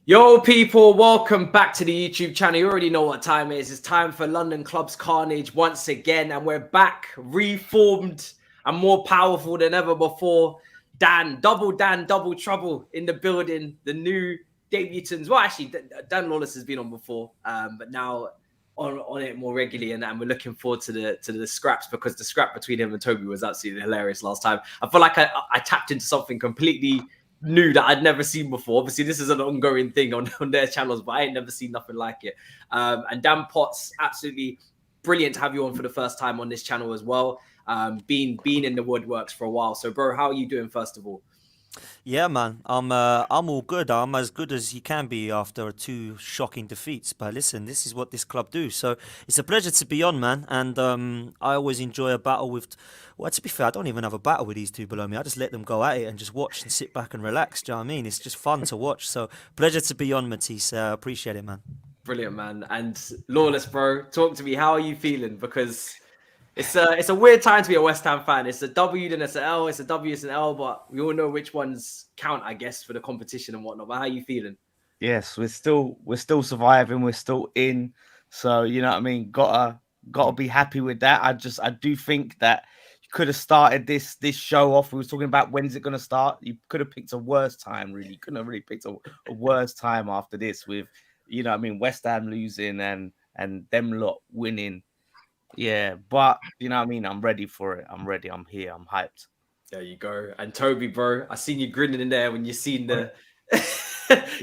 Yo, people, welcome back to the YouTube channel. You already know what time it is. It's time for London Club's Carnage once again, and we're back, reformed and more powerful than ever before. Double trouble in the building. The new debutants. Well, actually, Dan Lawless has been on before, but now on it more regularly, and we're looking forward to the scraps, because the scrap between him and Toby was absolutely hilarious last time. I feel like I tapped into something completely new that I'd never seen before. Obviously, this is an ongoing thing on their channels, but I ain't never seen nothing like it. And Dan Potts, absolutely brilliant to have you on for the first time on this channel as well. Been in the woodworks for a while. So, bro, how are you doing, first of all? Yeah, man, I'm all good. I'm as good as you can be after two shocking defeats. But listen, this is what this club do. So it's a pleasure to be on, man. And I always enjoy a battle with. Well, to be fair, I don't even have a battle with these two below me. I just let them go at it and just watch and sit back and relax. Do you know what I mean? It's just fun to watch. So pleasure to be on, Matisse. Appreciate it, man. Brilliant, man. And Lawless, bro, talk to me. How are you feeling? Because it's a weird time to be a West Ham fan. It's a W, then it's an L. It's a W, it's an L. But we all know which ones count, I guess, for the competition and whatnot. But how are you feeling? Yes, we're still surviving. We're still in. So you know what I mean. Gotta be happy with that. I do think that you could have started this show off. We was talking about when's it gonna start. You could have picked a worse time. Really, you couldn't have really picked a worse time after this. With you know what I mean, West Ham losing and them lot winning. Yeah, but you know what I mean. I'm ready for it. I'm ready. I'm here. I'm hyped. There you go. And Toby, bro, I seen you grinning in there when you seen the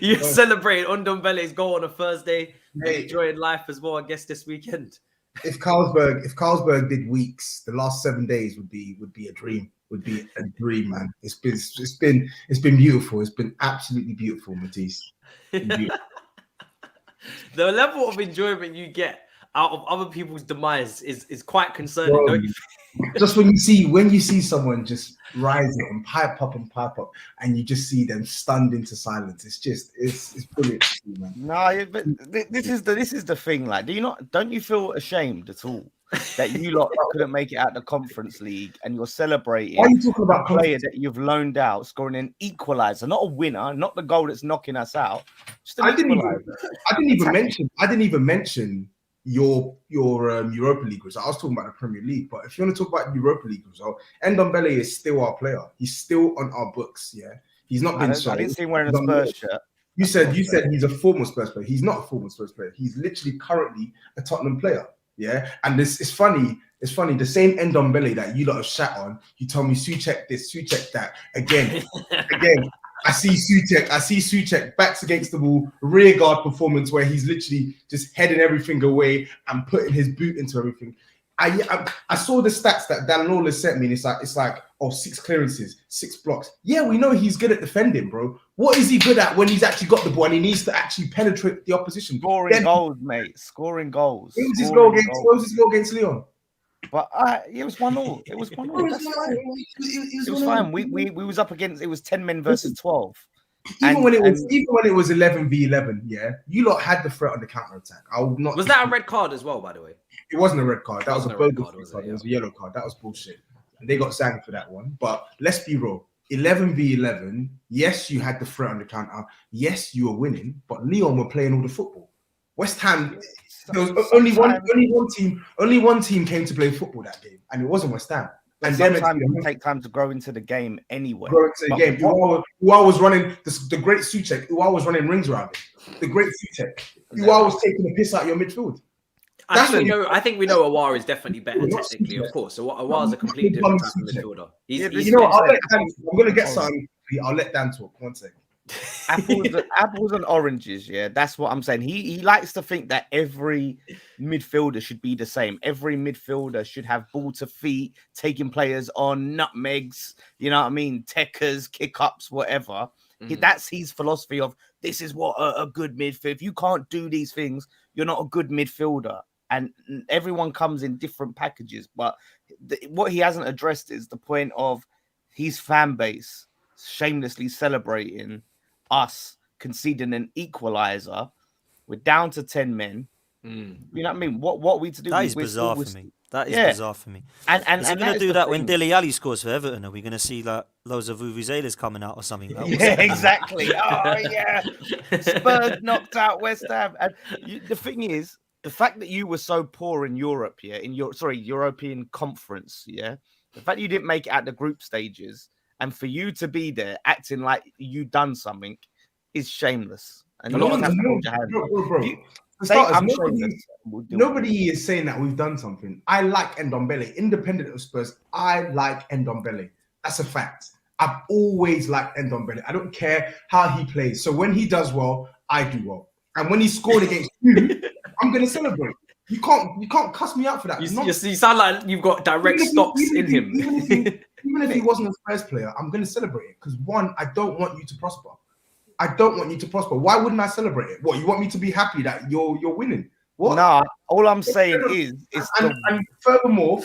you celebrated Ndombele's goal on a Thursday. Hey. Enjoying life as well, I guess, this weekend. If Carlsberg did weeks, the last 7 days would be a dream. Would be a dream, man. It's been beautiful. It's been absolutely beautiful, Matisse. The level of enjoyment you get out of other people's demise is quite concerning, don't you? Just when you see someone just rise up and pipe up, and you just see them stunned into silence, it's brilliant, man. No, but this is the thing. Like, don't you feel ashamed at all that you lot couldn't make it out the Conference League and you're celebrating? Why are you talking about a player that you've loaned out scoring an equaliser, not a winner, not the goal that's knocking us out? I didn't even mention your Europa League result. I was talking about the Premier League, but if you want to talk about Europa League result, Ndombele is still our player. He's still on our books. Yeah, he's not been sold. I didn't see him wearing a Spurs shirt. You said he's a former Spurs player. He's not a former Spurs player. He's literally currently a Tottenham player. Yeah, and it's funny. It's funny. The same Ndombele that you lot have shat on. You told me Souček this, Souček that. Again. I see Souček backs against the wall, rear guard performance where he's literally just heading everything away and putting his boot into everything. I saw the stats that Dan Lawless sent me, and it's like 6 clearances, 6 blocks. Yeah, we know he's good at defending, bro. What is he good at when he's actually got the ball and he needs to actually penetrate the opposition? Scoring goals, mate. Scoring goals. What was his goal against Lyon? But it was 1-1. It was 1-1. It was fine. We was up against. It was 10 men versus 12. Even when it was 11v11, yeah, you lot had the threat on the counter attack. I would not. Was that a red card as well, by the way? It wasn't a red card. That was a bogus card. It was a yellow card. That was bullshit. And they got sacked for that one. But let's be real. 11v11. Yes, you had the threat on the counter. Yes, you were winning. But Lyon were playing all the football. West Ham. There was only one team came to play football that game, and it wasn't West Ham. And sometimes it take time to grow into the game anyway. Grow into the game. Uwa was running the great Souček. Uwa was running rings around him. The great Souček. Uwa was taking the piss out of your midfield. I think we know Aouar is definitely better technically, of course. So Aouar is a completely different type of midfielder. I'm going to get something. I'll let Dan talk. 1 second. Apples and oranges, yeah. That's what I'm saying. He likes to think that every midfielder should be the same. Every midfielder should have ball to feet, taking players on, nutmegs, you know what I mean, techers, kick-ups, whatever. That's his philosophy of this is what a good midfield. If you can't do these things, you're not a good midfielder. And everyone comes in different packages. But what he hasn't addressed is the point of his fan base shamelessly celebrating us conceding an equalizer. We're down to 10 men. You know what I mean? What are we to do? That is bizarre for me. That is bizarre for me. And is he going to that do the that when thing. Dele Alli scores for Everton? Are we going to see like loads of vuvuzelas coming out or something? Like, what's Yeah, happening? exactly. Oh yeah, Spurs knocked out West Ham. And the thing is, the fact that you were so poor in Europe, in your European Conference, the fact you didn't make it at the group stages, and for you to be there acting like you done something, is shameless. And No you one's have to hold your hand. bro. You For say starters, I'm shameless. nobody is saying that we've done something. I like Ndombele, independent of Spurs. I like Ndombele. That's a fact. I've always liked Ndombele. I don't care how he plays. So when he does well, I do well. And when he scored against you, I'm going to celebrate. You can't cuss me out for that. You sound like you've got direct stocks in him. Even if he wasn't a Spurs player, I'm going to celebrate it because one, I don't want you to prosper. I don't want you to prosper. Why wouldn't I celebrate it? What, you want me to be happy that you're winning? What? No, all I'm saying is and furthermore,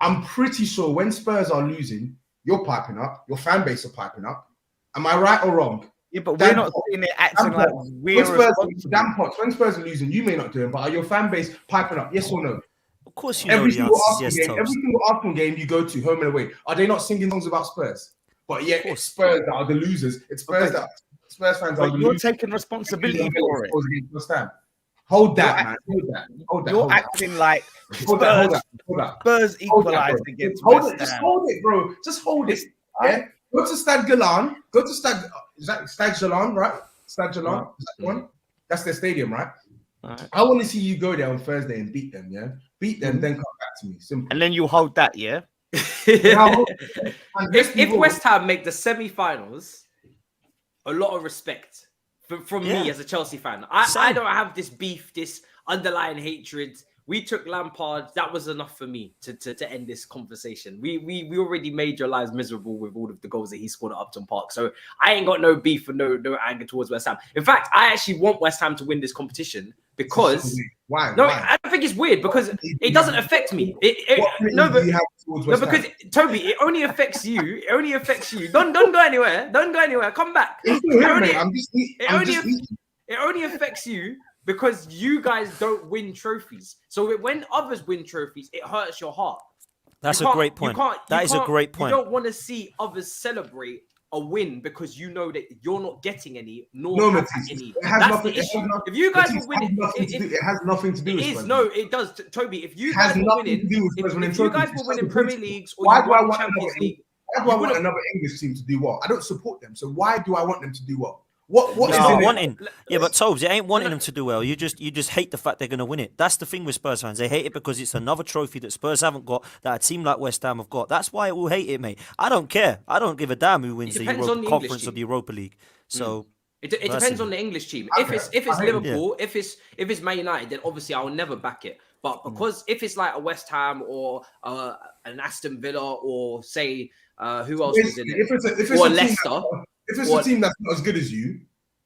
I'm pretty sure when Spurs are losing, you're piping up, your fan base are piping up. Am I right or wrong? Yeah, but we're not seeing it acting like we're responsible. When Spurs are losing, you may not do it, but are your fan base piping up? Yes or no? Of course, you know the answer is yes, every single Arsenal game you go to, home and away, are they not singing songs about Spurs? But yet, it's Spurs that are the losers. It's Spurs that Spurs fans are the losers. You're taking responsibility for it. Hold that, man. Hold that. You're acting like Hold that. Spurs equalized against West Ham. Just hold it, bro. Just hold it. Yeah? Go to Stade Galan. Is that Stade Galan, right? Stade Galan. Is that the one? That's their stadium, right? Right. I want to see you go there on Thursday and beat them, yeah? Beat them, then come back to me. Simple. And then you hold that, yeah? If West Ham make the semi-finals, a lot of respect from me as a Chelsea fan. I don't have this beef, this underlying hatred. We took Lampard. That was enough for me to end this conversation. We already made your lives miserable with all of the goals that he scored at Upton Park. So I ain't got no beef and no anger towards West Ham. In fact, I actually want West Ham to win this competition because why? I think it's weird because it doesn't affect me. Because Toby, it only affects you. It only affects you. Don't go anywhere. Don't go anywhere. Come back. It only affects you. Because you guys don't win trophies. So when others win trophies, it hurts your heart. That's a great point. That is a great point. You don't want to see others celebrate a win because you know that you're not getting any, nor have any. That's the issue. If you guys were winning, it has nothing to do with it. No, it does, Toby. If you guys were winning, if you guys were winning Premier Leagues or you won Champions League, why do I want another English team to do well? I don't support them. So why do I want them to do well? What is it wanting? Yeah, but Tobes, it ain't wanting them to do well. You just hate the fact they're going to win it. That's the thing with Spurs fans. They hate it because it's another trophy that Spurs haven't got, that a team like West Ham have got. That's why we'll hate it, mate. I don't care. I don't give a damn who wins the Europa Conference or the Europa League. So it depends on the English team. If it's Liverpool, if it's Man United, then obviously I will never back it. But because if it's like a West Ham or an Aston Villa or say who else was in it, or Leicester. If it's a team that's not as good as you,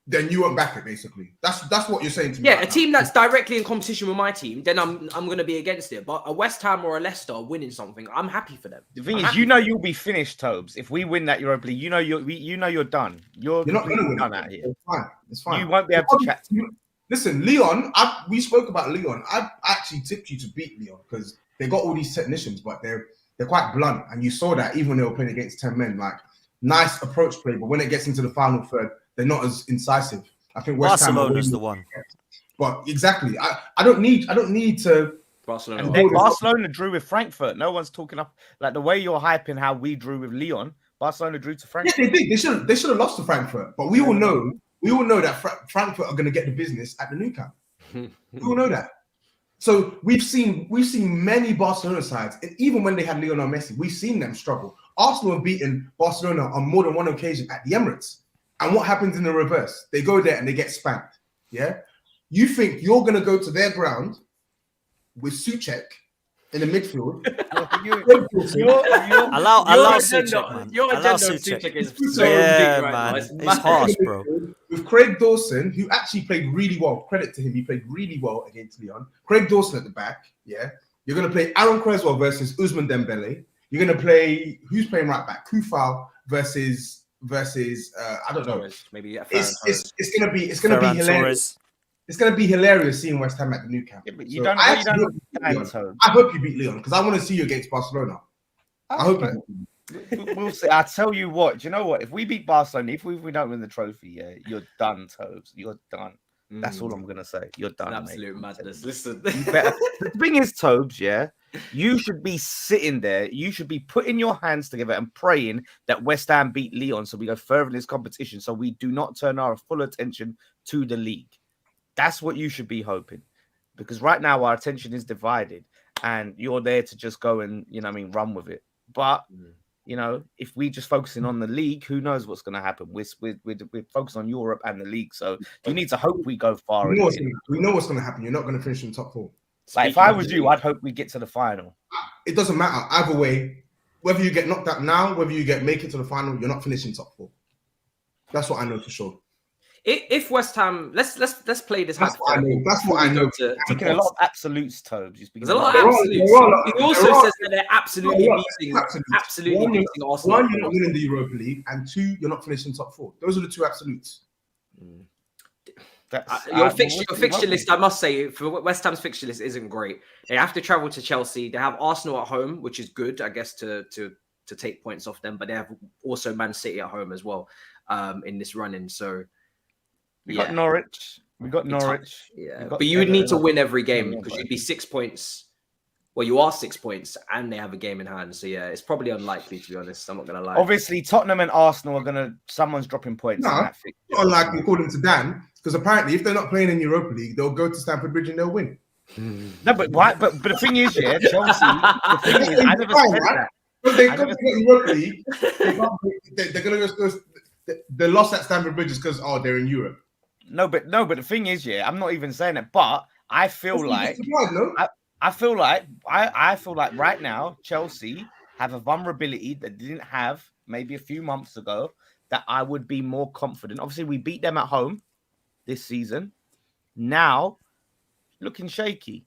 then you won't back it. Basically, that's what you're saying to me. Yeah, a team that's directly in competition with my team, then I'm going to be against it. But a West Ham or a Leicester winning something, I'm happy for them. The thing is, you'll be finished, Tobes. If we win that Europa League, you're done. You're not going to win out here. It's fine. You won't be able to chat. Listen, Leon. We spoke about Leon. I actually tipped you to beat Leon because they got all these technicians, but they're quite blunt, and you saw that even when they were playing against 10 men, like. Nice approach play, but when it gets into the final third, they're not as incisive. I think Barcelona's the one. But exactly, I don't need to. Barcelona drew with Frankfurt. No one's talking up like the way you're hyping how we drew with Lyon. Barcelona drew to Frankfurt. Yeah, they did. They should have lost to Frankfurt. But we all know that Frankfurt are going to get the business at the Nou Camp. We all know that. So we've seen many Barcelona sides, and even when they had Lionel Messi, we've seen them struggle. Arsenal have beaten Barcelona on more than one occasion at the Emirates. And what happens in the reverse? They go there and they get spanked. Yeah? You think you're going to go to their ground with Souček in the midfield? allow Souček, man. Your agenda on Souček is so big right now. It's harsh, bro. With Craig Dawson, who actually played really well. Credit to him. He played really well against Lyon. Craig Dawson at the back. Yeah? You're going to play Aaron Creswell versus Ousmane Dembele. You're going to play, who's playing right back? Kufal versus I don't know. Maybe it's going to be hilarious. it's going to be hilarious seeing West Ham at the new camp. Yeah, but you So don't. I You actually hope you beat don't Leon. so. I hope you beat Leon because I want to see you against Barcelona. I hope you beat them. We'll see. I tell you what. Do you know what? If we beat Barcelona, if we don't win the trophy, yeah, you're done, Tobes. You're done. That's all I'm gonna say. You're done. Absolute madness. Listen, You better. The thing is, Tobes, yeah, you should be sitting there. You should be putting your hands together and praying that West Ham beat Leon, so we go further in this competition, so we do not turn our full attention to the league. That's what you should be hoping, because right now our attention is divided, and you're there to just go and run with it. But if we just focusing on the league, who knows what's going to happen? We're focused on Europe and the league, so you need to hope we go far. We know what's going to happen. You're not going to finish in top 4. Like if I was you, I'd hope we get to the final. It doesn't matter either way. Whether you get knocked out now, whether you make it to the final, you're not finishing top 4. That's what I know for sure. If West Ham, let's play this. That's what I know. That's what I know. Speaking a lot of absolutes, Tobes. There's a lot of absolutes. He also says that they're absolutely beating Arsenal. 1, you're not winning the Europa League, and 2, you're not finishing top 4. Those are the 2 absolutes. Your fixture list, I must say, for West Ham's fixture list isn't great. They have to travel to Chelsea. They have Arsenal at home, which is good, I guess, to take points off them. But they have also Man City at home as well in this run-in. So we got Norwich. Yeah, but you would need to win every game because you'd be 6 points. Well, you are 6 points, and they have a game in hand. So yeah, it's probably unlikely, to be honest. I'm not gonna lie. Obviously, Tottenham and Arsenal are someone's dropping points. No, in that fixture. not unlikely, according to Dan, because apparently, if they're not playing in Europa League, they'll go to Stamford Bridge and they'll win. No, but why? But the thing is, yeah, Chelsea. The thing is, I never said that. But they come to the Europa League. They're gonna go. They lost at Stamford Bridge because they're in Europe. No, but the thing is, yeah, I'm not even saying that, but I feel like I feel like right now Chelsea have a vulnerability that they didn't have maybe a few months ago that I would be more confident. Obviously, we beat them at home this season. Now, looking shaky.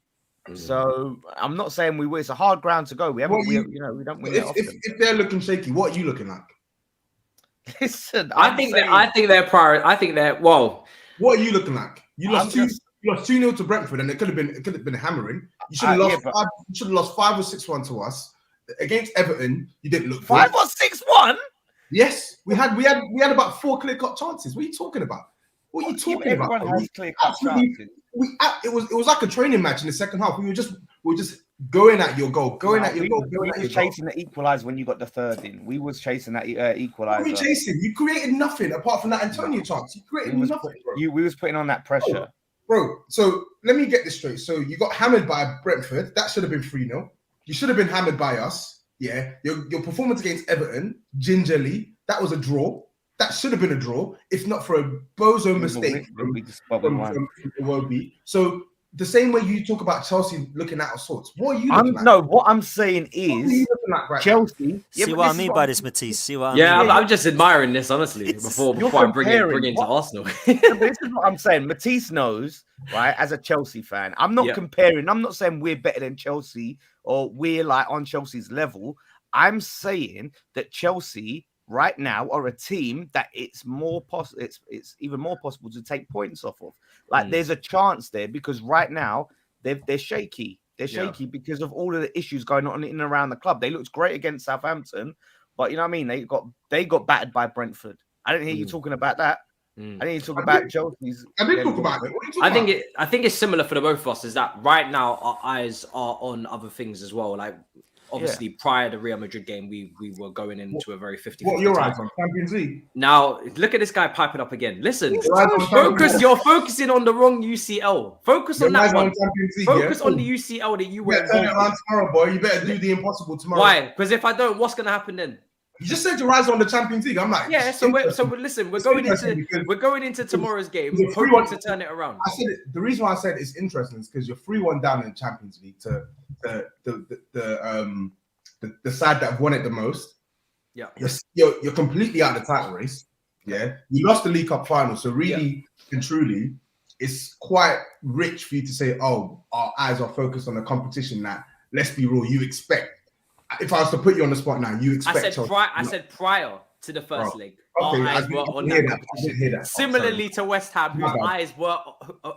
So I'm not saying we will. It's a hard ground to go. We haven't. We don't win it often. If they're looking shaky, what are you looking like? Listen, I think they're well. What are you looking like? You lost 2-0 to Brentford, and it could have been a hammering. You should have lost. You should have lost 5 or 6-1 to us against Everton. You didn't look 5 or 6-1. Yes, we had about 4 clear-cut chances. What are you talking about? What are you talking about? Everyone has clear-cut chances. It was like a training match in the second half. We were just going at your goal, We was chasing the equaliser when you got the third in. We was chasing that equaliser. What were you chasing? You created nothing apart from that Antonio chance. You created nothing, bro. We was putting on that pressure. Bro, so let me get this straight. So you got hammered by Brentford. That should have been 3-0. You should have been hammered by us. Yeah. Your performance against Everton, gingerly, that was a draw. That should have been a draw, if not for a bozo mistake from Iwobi. So the same way you talk about Chelsea looking out of sorts. What are you looking like? No, what I'm saying is Chelsea. See what I mean by this, Matisse? See what I mean? Yeah, I'm just admiring this, honestly, before I bring it into Arsenal. This is what I'm saying. Matisse knows, right, as a Chelsea fan. I'm not comparing. I'm not saying we're better than Chelsea or we're like on Chelsea's level. I'm saying that Chelsea right now are a team that it's more possible. It's even more possible to take points off of. Like there's a chance there because right now they're shaky. They're shaky because of all of the issues going on in and around the club. They looked great against Southampton, but you know what I mean. They got battered by Brentford. I didn't hear you talking about that. I didn't hear you talk about Chelsea's. I did talk about it. I think it's similar for the both of us. Is that right now our eyes are on other things as well, like. Obviously, prior to the Real Madrid game, we were going into a very 50-50. What you're right on Champions League. Now, look at this guy piping up again. Listen, you're focusing on the wrong UCL. Focus on that one. Focus on the UCL that you were. Turn it around tomorrow, boy. You better do the impossible tomorrow. Why? Because if I don't, what's going to happen then? You just said your eyes on the Champions League. I'm like, listen, we're going into tomorrow's game, hoping to turn it around. I said it. The reason why I said it's interesting is because you're 3-1 down in the Champions League to the side that have won it the most. Yeah, you're completely out of the title race. Yeah, you lost the League Cup final, so really and truly, it's quite rich for you to say, "Oh, our eyes are focused on the competition." That, let's be real, you expect. If I was to put you on the spot now, you expect. I said prior to the first leg. our Okay, I eyes were didn't on hear that that. I competition. didn't hear that. Similarly to West Ham, My bad.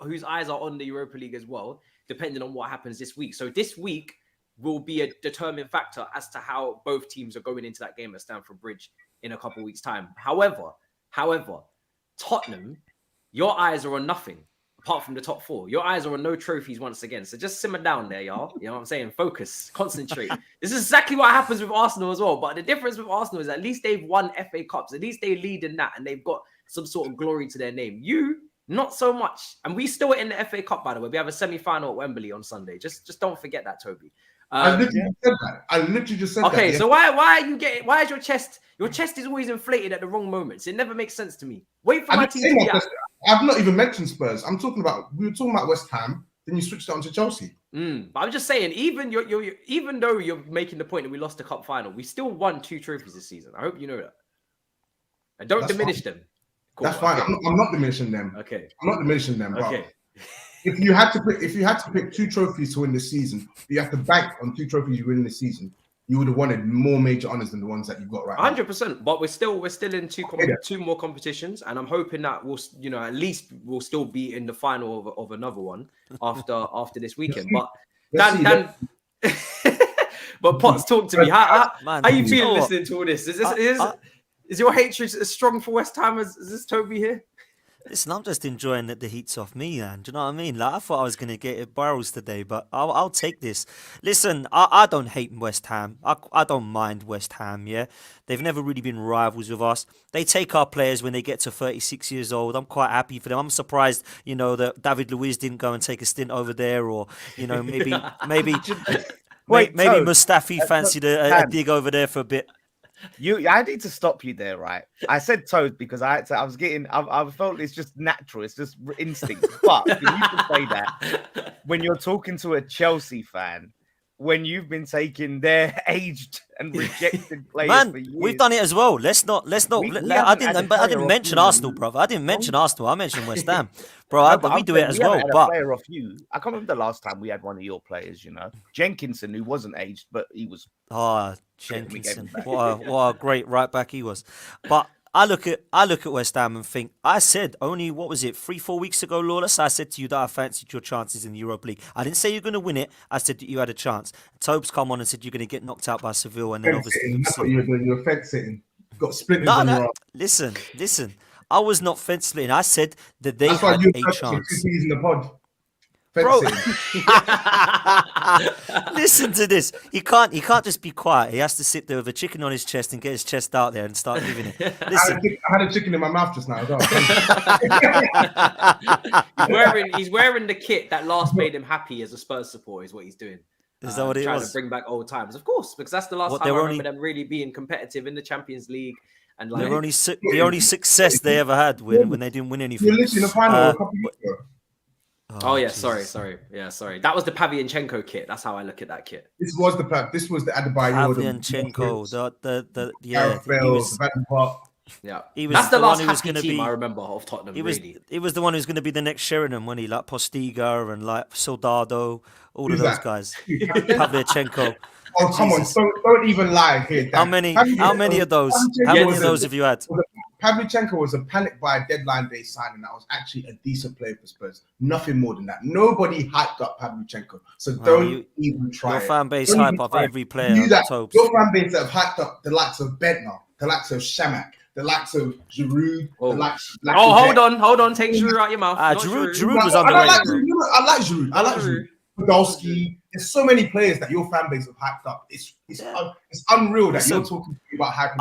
whose eyes are on the Europa League as well, depending on what happens this week. So this week will be a determining factor as to how both teams are going into that game at Stamford Bridge in a couple of weeks' time. However, Tottenham, your eyes are on nothing apart from the top four. Your eyes are on no trophies once again. So just simmer down there, y'all. You know what I'm saying? Focus, concentrate. This is exactly what happens with Arsenal as well. But the difference with Arsenal is at least they've won FA Cups. At least they lead in that and they've got some sort of glory to their name. You, not so much. And we still are in the FA Cup, by the way. We have a semi-final at Wembley on Sunday. Just don't forget that, Toby. I literally just said that. I literally just said that. Okay, so why is your chest is always inflated at the wrong moments? It never makes sense to me. Wait for my team to be out. I've not even mentioned Spurs. We were talking about West Ham, then you switched it on to Chelsea. But I'm just saying, even though you're making the point that we lost the cup final, we still won 2 trophies this season. I hope you know that. And don't diminish them. Cool. That's fine. Okay. I'm not diminishing them. Okay. I'm not diminishing them. Okay. If you had to pick 2 trophies to win this season, you have to bank on 2 trophies you win this season. You would have wanted more major honors than the ones that you've got right 100%. But we're still in 2 more competitions, and I'm hoping that we'll, at least we'll still be in the final of another one after this weekend. But Dan, but Potts, talk to me. How you feeling listening to all this? Is your hatred as strong for West Ham as this Toby here? Listen, I'm just enjoying the heat's off me, man. Do you know what I mean? Like, I thought I was going to get it barrels today, but I'll take this. Listen, I don't hate West Ham. I don't mind West Ham, yeah? They've never really been rivals with us. They take our players when they get to 36 years old. I'm quite happy for them. I'm surprised, that David Luiz didn't go and take a stint over there, or, maybe Mustafi fancied a dig over there for a bit. I need to stop you there, right? I said Toad because I felt it's just natural, it's just instinct. But you can say that when you're talking to a Chelsea fan, when you've been taking their aged and rejected players for years. We've done it as well. Let's not. I didn't mention Arsenal, brother. I didn't mention Arsenal. I mentioned West Ham, bro. We do it as well. But player off you, I can't remember the last time we had one of your players. Jenkinson, who wasn't aged, but he was. Jenkinson, what a great right back he was. But I look at West Ham and think, I said only, 3-4 weeks ago, Lawless, I said to you that I fancied your chances in the Europa League. I didn't say you're going to win it. I said that you had a chance. Tobes come on and said you're going to get knocked out by Seville, and then obviously that's what you're doing. You're fence sitting. You've got splinters on your arm. Listen. I was not fence splitting. I said that they had a chance. In the pod. Bro, listen to this. He can't just be quiet. He has to sit there with a chicken on his chest and get his chest out there and start giving it. Listen. I had a chicken in my mouth just now as well. He's wearing the kit that last made him happy as a Spurs supporter, is what he's doing. Is that what it was? Trying to bring back old times, of course, because that's the last time I remember them really being competitive in the Champions League. And like the only success they ever had when they didn't win anything. You're literally in the final a couple of years ago. Oh yeah, sorry. Yeah, sorry. That was the Pavlyuchenko kit. That's how I look at that kit. This was the Adebayor. Pavlyuchenko, Yeah, he was that's the last one who was going to be. I remember of Tottenham. He was the one who's going to be the next Sheringham, when he like Postiga and like Soldado, all of those guys. Pavlyuchenko. Oh come on! Don't even lie here. How many of those? How many of those have you had? Pavlyuchenko was a panic buy deadline day signing that was actually a decent player for Spurs. Nothing more than that. Nobody hyped up Pavlyuchenko. So don't even try. Your fan base hype up every player. Your fan base that have hyped up the likes of Bentner, the likes of Shamak, the likes of Giroud, the likes of hold on. Take Giroud out your mouth. Giroud was underrated. I like Giroud. Podolski. There's so many players that your fan base have hyped up. It's unreal that you're talking about hyping.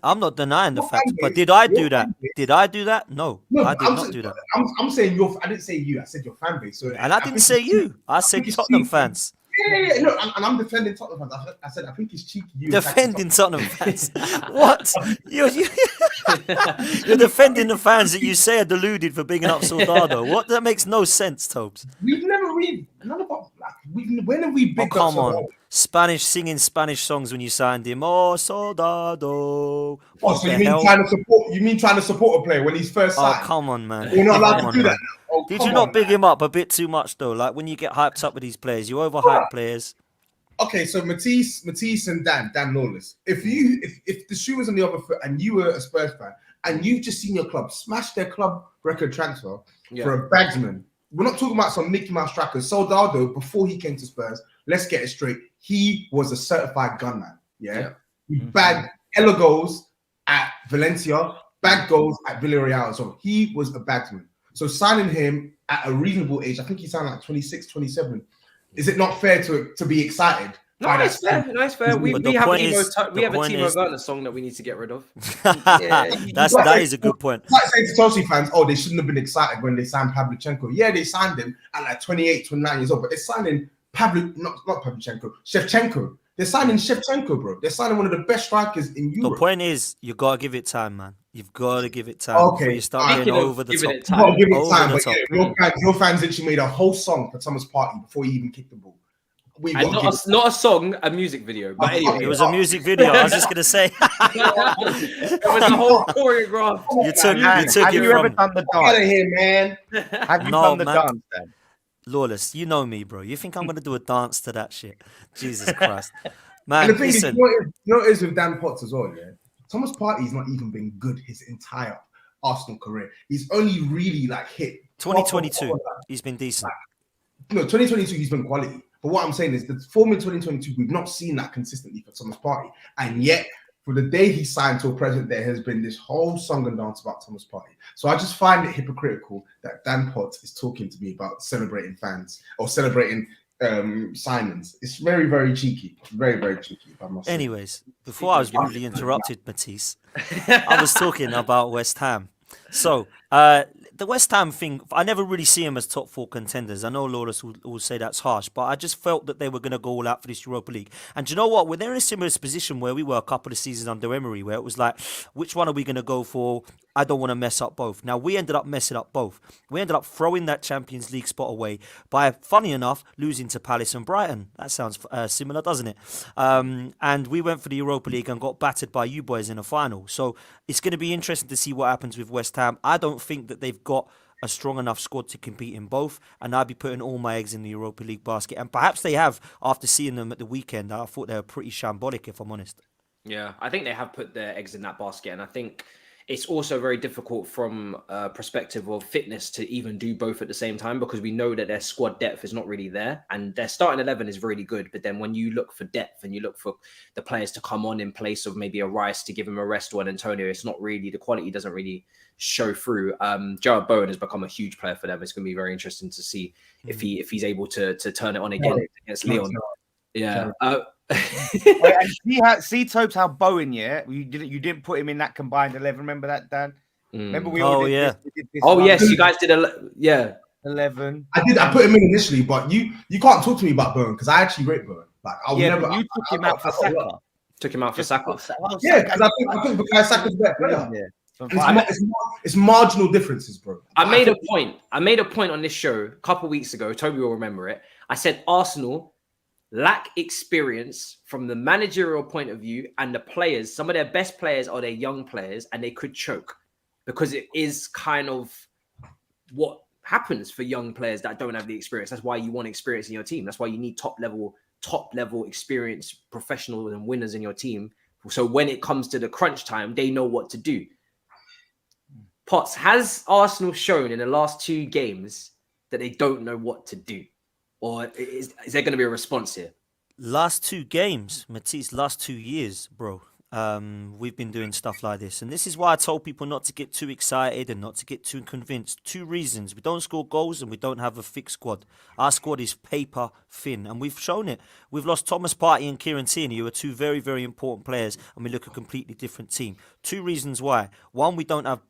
I'm not denying the fact. But did I do that? Did I do that? No, I did not do that. I'm saying I didn't say you. I said your fan base. So and I didn't say you. I said Tottenham fans. Yeah. No, and I'm defending Tottenham fans. I said I think it's cheeky. Defending Tottenham fans. What? You're defending the fans that you say are deluded for bigging up Soldado. What? That makes no sense, Tobes. When have we big up Soldado? Singing Spanish songs when you signed him. Oh, Soldado. Oh, so you mean trying to support a player when he's first signed? Oh, come on, man. You're not allowed to do that. Did you not big him up a bit too much, though? Like, when you get hyped up with these players, you overhype players. okay, so Matisse and Dan Lawless. If the shoe was on the other foot and you were a Spurs fan and you've just seen your club smash their club record transfer for a bagsman, we're not talking about some Mickey Mouse striker. Soldado, before he came to Spurs, let's get it straight. He was a certified gunman. Yeah. He bagged hella goals at Valencia, bagged goals at Villarreal. So he was a bagsman. So signing him at a reasonable age, I think he signed like 26, 27. Is it not fair to be excited? No, it's fair. No, it's fair. We have a Timo Werner song that we need to get rid of. That is a good point. It's like saying to Chelsea fans, they shouldn't have been excited when they signed Pavlyuchenko. Yeah, they signed him at like 28, 29 years old, but they're signing not Pavlyuchenko, Shevchenko. They're signing Shevchenko, bro. They're signing one of the best strikers in Europe. The point is, you gotta give it time, man. You've got to give it time before you start getting over the top. You've got to give it time, but your fans actually made a whole song for Thomas Partey before he even kicked the ball. Not a song, a music video. But anyway, it was a music video. I was just gonna say it was a whole choreograph. You took Have it you from. ever done the Get out of dance? here, man. Have you done the dance then? Lawless, you know me, bro. You think I'm gonna do a dance to that shit? Jesus Christ, man. And the thing Listen, is, you know what it is with Dan Potts as well, yeah? Thomas Partey's not even been good his entire Arsenal career. He's only really hit 2022. He's been decent. No, 2022 he's been quality. But what I'm saying is the form in 2022, we've not seen that consistently for Thomas Partey. And yet, for the day he signed till present, there has been this whole song and dance about Thomas Partey. So I just find it hypocritical that Dan Potts is talking to me about celebrating fans or celebrating signings. It's very, very cheeky. Very, very cheeky. Anyways, before I was rudely interrupted, Matisse, I was talking about West Ham. So, the West Ham thing, I never really see them as top 4 contenders. I know Lawless will say that's harsh, but I just felt that they were going to go all out for this Europa League. And do you know what? We're in a similar position where we were a couple of seasons under Emery, where it was like, which one are we going to go for? I don't want to mess up both. Now, we ended up messing up both. We ended up throwing that Champions League spot away by, funny enough, losing to Palace and Brighton. That sounds similar, doesn't it? And we went for the Europa League and got battered by you boys in the final. So it's going to be interesting to see what happens with West Ham. I don't think that they've got a strong enough squad to compete in both, and I'd be putting all my eggs in the Europa League basket. And perhaps they have, after seeing them at the weekend. I thought they were pretty shambolic, if I'm honest. Yeah, I think they have put their eggs in that basket, and I think it's also very difficult from a perspective of fitness to even do both at the same time, because we know that their squad depth is not really there, and their starting 11 is really good. But then when you look for depth and you look for the players to come on in place of maybe a Rice to give him a rest, or an Antonio, it's not really, the quality doesn't really show through. Jared Bowen has become a huge player for them. It's going to be very interesting to see if he's able to turn it on again against Leon. Yeah. And see Tobes, how Bowen, you didn't put him in that combined 11. Remember that, Dan? Remember we all did this yes, you guys did 11. I put him in initially, but you can't talk to me about Bowen because I actually rate Bowen. You took him out for Saka. Took him out for Saka. Yeah, because I think because Saka's better. It's marginal differences, bro. I made a point on this show a couple of weeks ago. Toby will remember it. I said Arsenal lack experience from the managerial point of view, and the players, some of their best players are their young players, and they could choke because it is kind of what happens for young players that don't have the experience. That's why you want experience in your team. That's why you need top level experienced professionals and winners in your team. So when it comes to the crunch time, they know what to do. Potts, has Arsenal shown in the last 2 games that they don't know what to do? Or is there going to be a response here? Last 2 games, Matisse, last 2 years, bro. We've been doing stuff like this. And this is why I told people not to get too excited and not to get too convinced. 2 reasons. We don't score goals and we don't have a fixed squad. Our squad is paper thin, and we've shown it. We've lost Thomas Partey and Kieran Tierney, who are 2 very, very important players, and we look a completely different team. 2 reasons why. 1, we don't have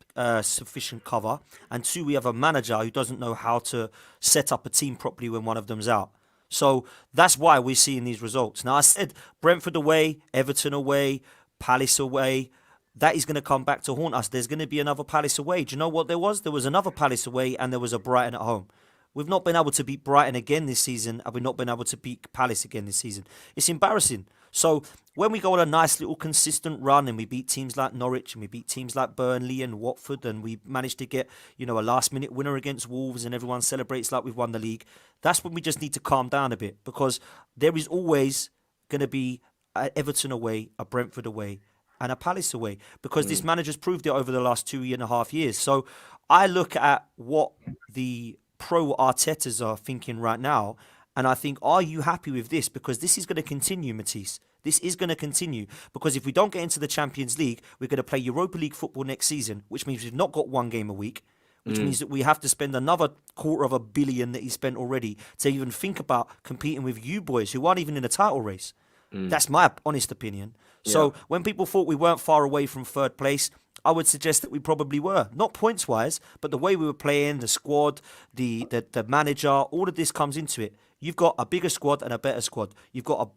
sufficient cover, and 2, we have a manager who doesn't know how to set up a team properly when one of them's out. So that's why we're seeing these results. Now, I said Brentford away, Everton away, Palace away. That is going to come back to haunt us. There's going to be another Palace away. Do you know what there was? There was another Palace away, and there was a Brighton at home. We've not been able to beat Brighton again this season, and we've not been able to beat Palace again this season. It's embarrassing. So when we go on a nice little consistent run and we beat teams like Norwich and we beat teams like Burnley and Watford, and we manage to get, a last-minute winner against Wolves, and everyone celebrates like we've won the league, that's when we just need to calm down a bit, because there is always going to be Everton away, a Brentford away, and a Palace away, because this manager's proved it over the last 2.5 years. So I look at what the pro Artetas are thinking right now, and I think, are you happy with this? Because this is going to continue, Matisse. This is going to continue, because if we don't get into the Champions League, we're going to play Europa League football next season, which means we've not got one game a week, which means that we have to spend another $250 million that he spent already to even think about competing with you boys who aren't even in a title race. That's my honest opinion. So when people thought we weren't far away from third place, I would suggest that we probably were. Not points-wise, but the way we were playing, the squad, the manager, all of this comes into it. You've got a bigger squad and a better squad. You've got a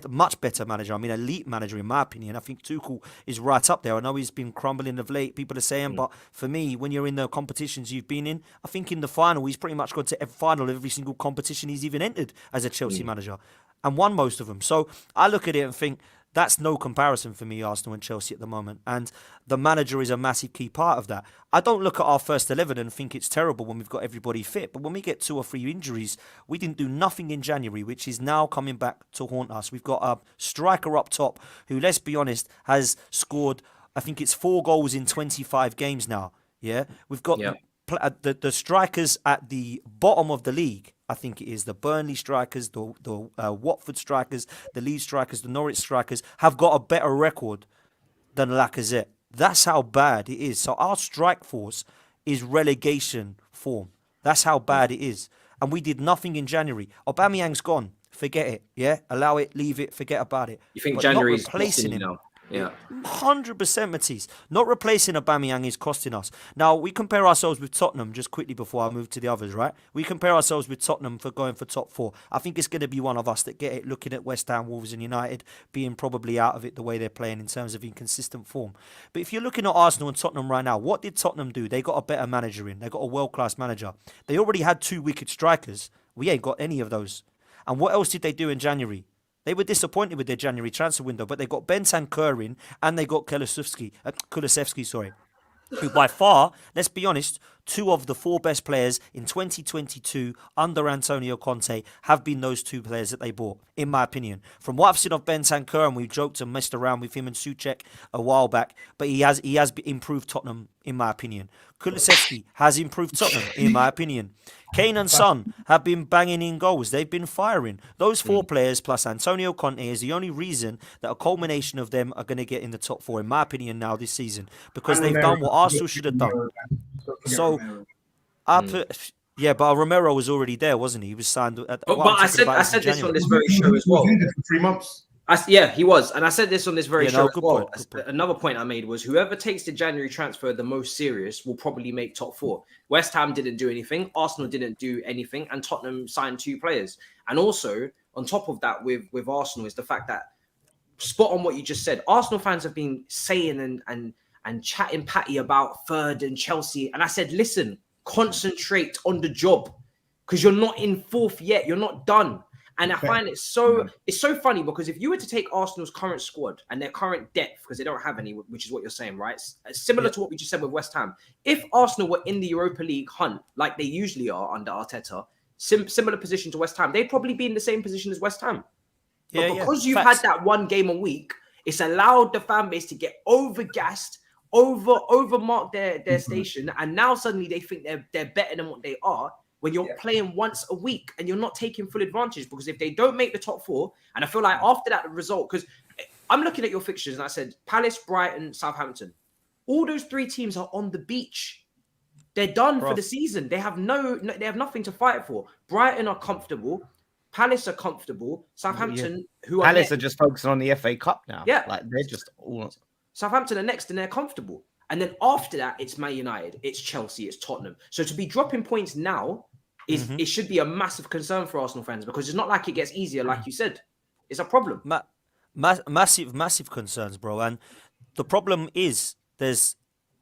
much better manager. I mean, elite manager, in my opinion. I think Tuchel is right up there. I know he's been crumbling of late, people are saying, but for me, when you're in the competitions you've been in, I think in the final, he's pretty much got to every final of every single competition he's even entered as a Chelsea manager, and won most of them. So I look at it and think, that's no comparison for me, Arsenal and Chelsea at the moment. And the manager is a massive key part of that. I don't look at our first 11 and think it's terrible when we've got everybody fit. But when we get 2 or 3 injuries, we didn't do nothing in January, which is now coming back to haunt us. We've got a striker up top who, let's be honest, has scored, I think it's 4 goals in 25 games now. Yeah, we've got the strikers at the bottom of the league. I think it is the Burnley strikers, the Watford strikers, the Leeds strikers, the Norwich strikers have got a better record than Lacazette. That's how bad it is. So our strike force is relegation form. That's how bad it is. And we did nothing in January. Aubameyang's gone. Forget it. Yeah, allow it, leave it, forget about it. You think But January's not replacing him now? Yeah. 100%, Matisse. Not replacing Aubameyang is costing us. Now, we compare ourselves with Tottenham, just quickly before I move to the others, right? We compare ourselves with Tottenham for going for top 4. I think it's going to be one of us that get it, looking at West Ham, Wolves and United being probably out of it the way they're playing in terms of inconsistent form. But if you're looking at Arsenal and Tottenham right now, what did Tottenham do? They got a better manager in. They got a world-class manager. They already had 2 wicked strikers. We ain't got any of those. And what else did they do in January? They were disappointed with their January transfer window, but they got Bentancur in and they got Kulusevski, who by far, let's be honest, 2 of the 4 best players in 2022 under Antonio Conte have been those 2 players that they bought, in my opinion. From what I've seen of Bentancur, and we joked and messed around with him and Souček a while back, but he has improved Tottenham, in my opinion. Kulusevski has improved Tottenham, in my opinion. Kane and Son have been banging in goals. They've been firing. Those 4 players plus Antonio Conte is the only reason that a culmination of them are going to get in the top 4, in my opinion, now this season. Because they've done what Arsenal should have done. So, but Romero was already there, wasn't he? He was signed at. But I said this on this very show as well. For 3 months. He was, and I said this on this very show as well. Point. Another point I made was whoever takes the January transfer the most serious will probably make top 4. West Ham didn't do anything, Arsenal didn't do anything, and Tottenham signed 2 players. And also on top of that, with Arsenal is the fact that, spot on what you just said, Arsenal fans have been saying and chatting patty about third and Chelsea, and I said, listen, concentrate on the job because you're not in 4th yet, you're not done. And I find it's so funny because if you were to take Arsenal's current squad and their current depth, because they don't have any, which is what you're saying, right? Similar to what we just said with West Ham. If Arsenal were in the Europa League hunt, like they usually are under Arteta, similar position to West Ham, they'd probably be in the same position as West Ham. But because you've had that one game a week, it's allowed the fan base to get overgassed, overmark their station, and now suddenly they think they're better than what they are. When you're playing once a week and you're not taking full advantage, because if they don't make the top 4, and I feel like after that result, because I'm looking at your fixtures and I said Palace, Brighton, Southampton, all those 3 teams are on the beach. They're done for the season. They have they have nothing to fight for. Brighton are comfortable, Palace are comfortable, Southampton, Palace are just focusing on the FA Cup now. Yeah, like they're just all. Southampton are next and they're comfortable. And then after that, it's Man United, it's Chelsea, it's Tottenham. So to be dropping points now, it should be a massive concern for Arsenal fans because it's not like it gets easier, like you said. It's a problem. Massive concerns, bro. And the problem is there's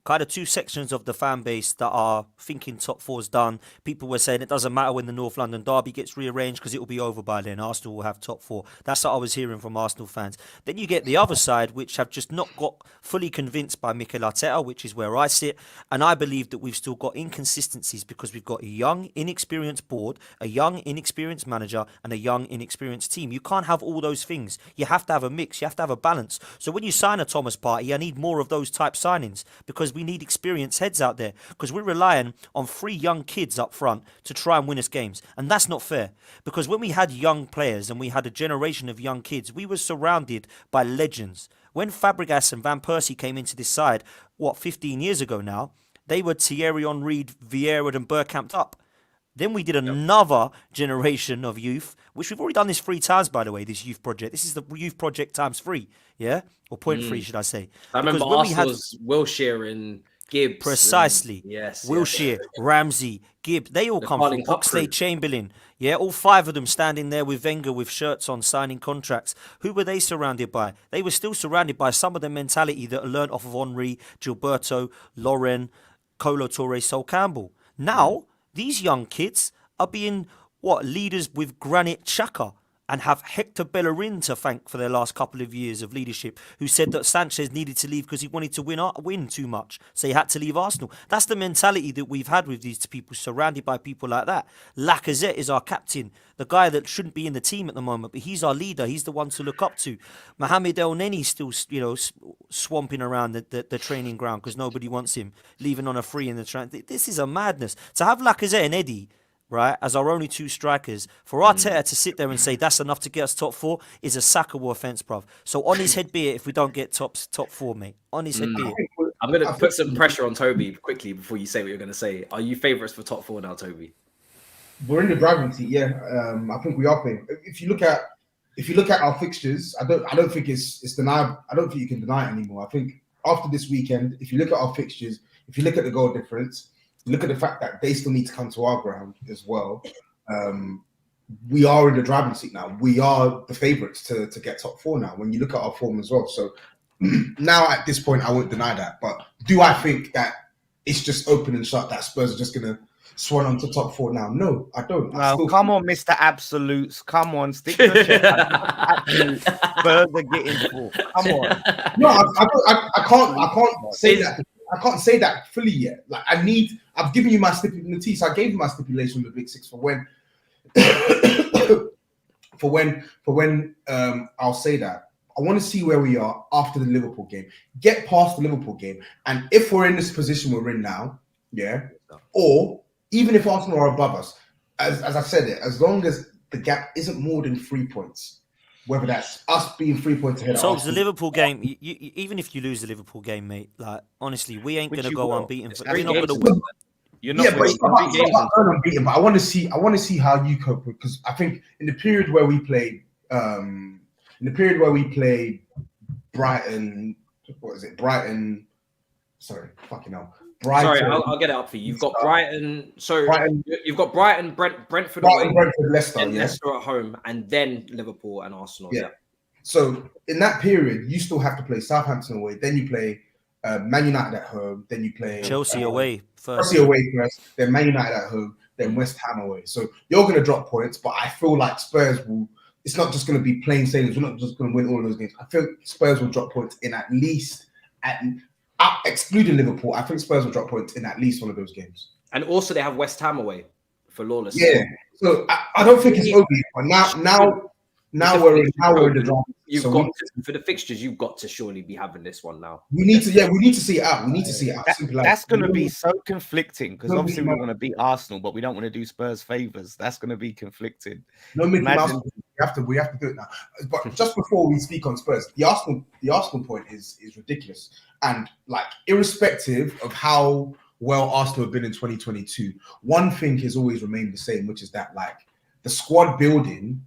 kind of two sections of the fan base that are thinking top four's done. People were saying it doesn't matter when the North London derby gets rearranged because it will be over by then. Arsenal will have top four. That's what I was hearing from Arsenal fans. Then you get the other side, which have just not got fully convinced by Mikel Arteta, which is where I sit. And I believe that we've still got inconsistencies because we've got a young, inexperienced board, a young, inexperienced manager, and a young, inexperienced team. You can't have all those things. You have to have a mix. You have to have a balance. So when you sign a Thomas Partey, I need more of those type signings because we need experienced heads out there because we're relying on 3 young kids up front to try and win us games. And that's not fair because when we had young players and we had a generation of young kids, we were surrounded by legends. When Fabregas and Van Persie came into this side, 15 years ago now, they were Thierry Henry, Vieira and Bergkamp up. Then we did another generation of youth, which we've already done this 3 times, by the way, this youth project. This is the youth project times 3, yeah? Or 0.3, should I say. I remember Arsenal's Wilshere and Gibbs. Precisely. Yes. Wilshere, Ramsey, Gibbs, they all come from Oxlade-Chamberlain. Yeah, all 5 of them standing there with Wenger with shirts on, signing contracts. Who were they surrounded by? They were still surrounded by some of the mentality that learned off of Henry, Gilberto, Lauren, Kolo Touré, Sol Campbell. Now, these young kids are being, leaders with Granit Xhaka and have Hector Bellerin to thank for their last couple of years of leadership, who said that Sanchez needed to leave because he wanted to win too much, so he had to leave Arsenal. That's the mentality that we've had with these people, surrounded by people like that. Lacazette is our captain, the guy that shouldn't be in the team at the moment, but he's our leader. He's the one to look up to. Mohamed El Neni's still, swamping around the training ground because nobody wants him, leaving on a free in the train. This is a madness. To have Lacazette and Eddie, right, as our only 2 strikers, for Arteta to sit there and say that's enough to get us top 4 is a sackable offence, bruv. So on his head be it if we don't get top 4, mate. On his head be it. I'm going to put some pressure on Toby quickly before you say what you're going to say. Are you favourites for top 4 now, Toby? We're in the driving seat, yeah. I think we are playing. If you look at our fixtures, I don't think it's denied. I don't think you can deny it anymore. I think after this weekend, if you look at our fixtures, if you look at the goal difference, look at the fact that they still need to come to our ground as well. We are in the driving seat now. We are the favourites to get top 4 now when you look at our form as well. So now at this point, I won't deny that. But do I think that it's just open and shut, that Spurs are just going to swan on to top 4 now? No, I don't. No, come on, Mr. Absolutes. Come on, stick to the chest. Spurs are getting 4. Come on. No, I can't say that. I can't say that fully yet. Like I've given you my stipulation. I gave you my stipulation with the Big 6 for when, I'll say that. I want to see where we are after the Liverpool game. Get past the Liverpool game, and if we're in this position we're in now, yeah, or even if Arsenal are above us, as I said it, as long as the gap isn't more than 3 points. Whether that's us being 3 points ahead. So the Liverpool game, you, even if you lose the Liverpool game, mate, like honestly, we ain't gonna go unbeaten. We're not gonna win. You're not unbeaten, but I want to see how you cope with, because I think in the period where we played, Brighton, what is it? Brighton. Sorry, fucking hell. Brighton. Sorry, I'll get it up for you. You've got Brighton. So you've got Brentford away, Brentford, Leicester, and Leicester at home, and then Liverpool and Arsenal. Yeah. So in that period, you still have to play Southampton away. Then you play Man United at home. Then you play Chelsea away first. Chelsea away first. Then Man United at home. Then West Ham away. So you're going to drop points, but I feel like Spurs will. It's not just going to be plain sailors. We're not just going to win all of those games. I feel Spurs will drop points in at least excluding Liverpool, I think Spurs will drop points in at least one of those games. And also they have West Ham away for Lawless. Yeah. So I don't think it's over. But now we're in the draft. For the fixtures, you've got to surely be having this one now. We need to see it out. We need to see it out. That's going to be so conflicting because obviously we want to beat Arsenal, but we don't want to do Spurs favors. That's going to be conflicting. No, Mickey Mouse. We have to do it now. But just before we speak on Spurs, the Arsenal point is ridiculous. And like, irrespective of how well Arsenal have been in 2022, one thing has always remained the same, which is that like the squad building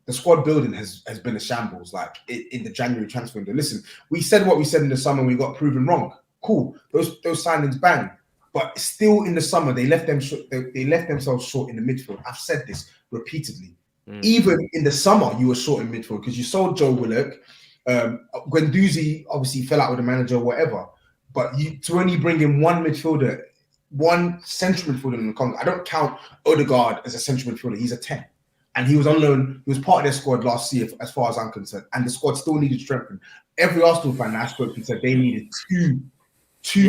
has been a shambles. Like in the January transfer window. Listen, we said what we said in the summer. We got proven wrong. Cool, those signings bang. But still in the summer, they left themselves short in the midfield. I've said this repeatedly. Even in the summer, you were short in midfield because you sold Joe Willock. Guendouzi obviously fell out with the manager, whatever. But to only bring in one midfielder, one central midfielder in the Congo, I don't count Odegaard as a central midfielder. He's a 10. And he was on loan. He was part of their squad last year, as far as I'm concerned. And the squad still needed strengthening. Every Arsenal fan that I spoke to said they needed two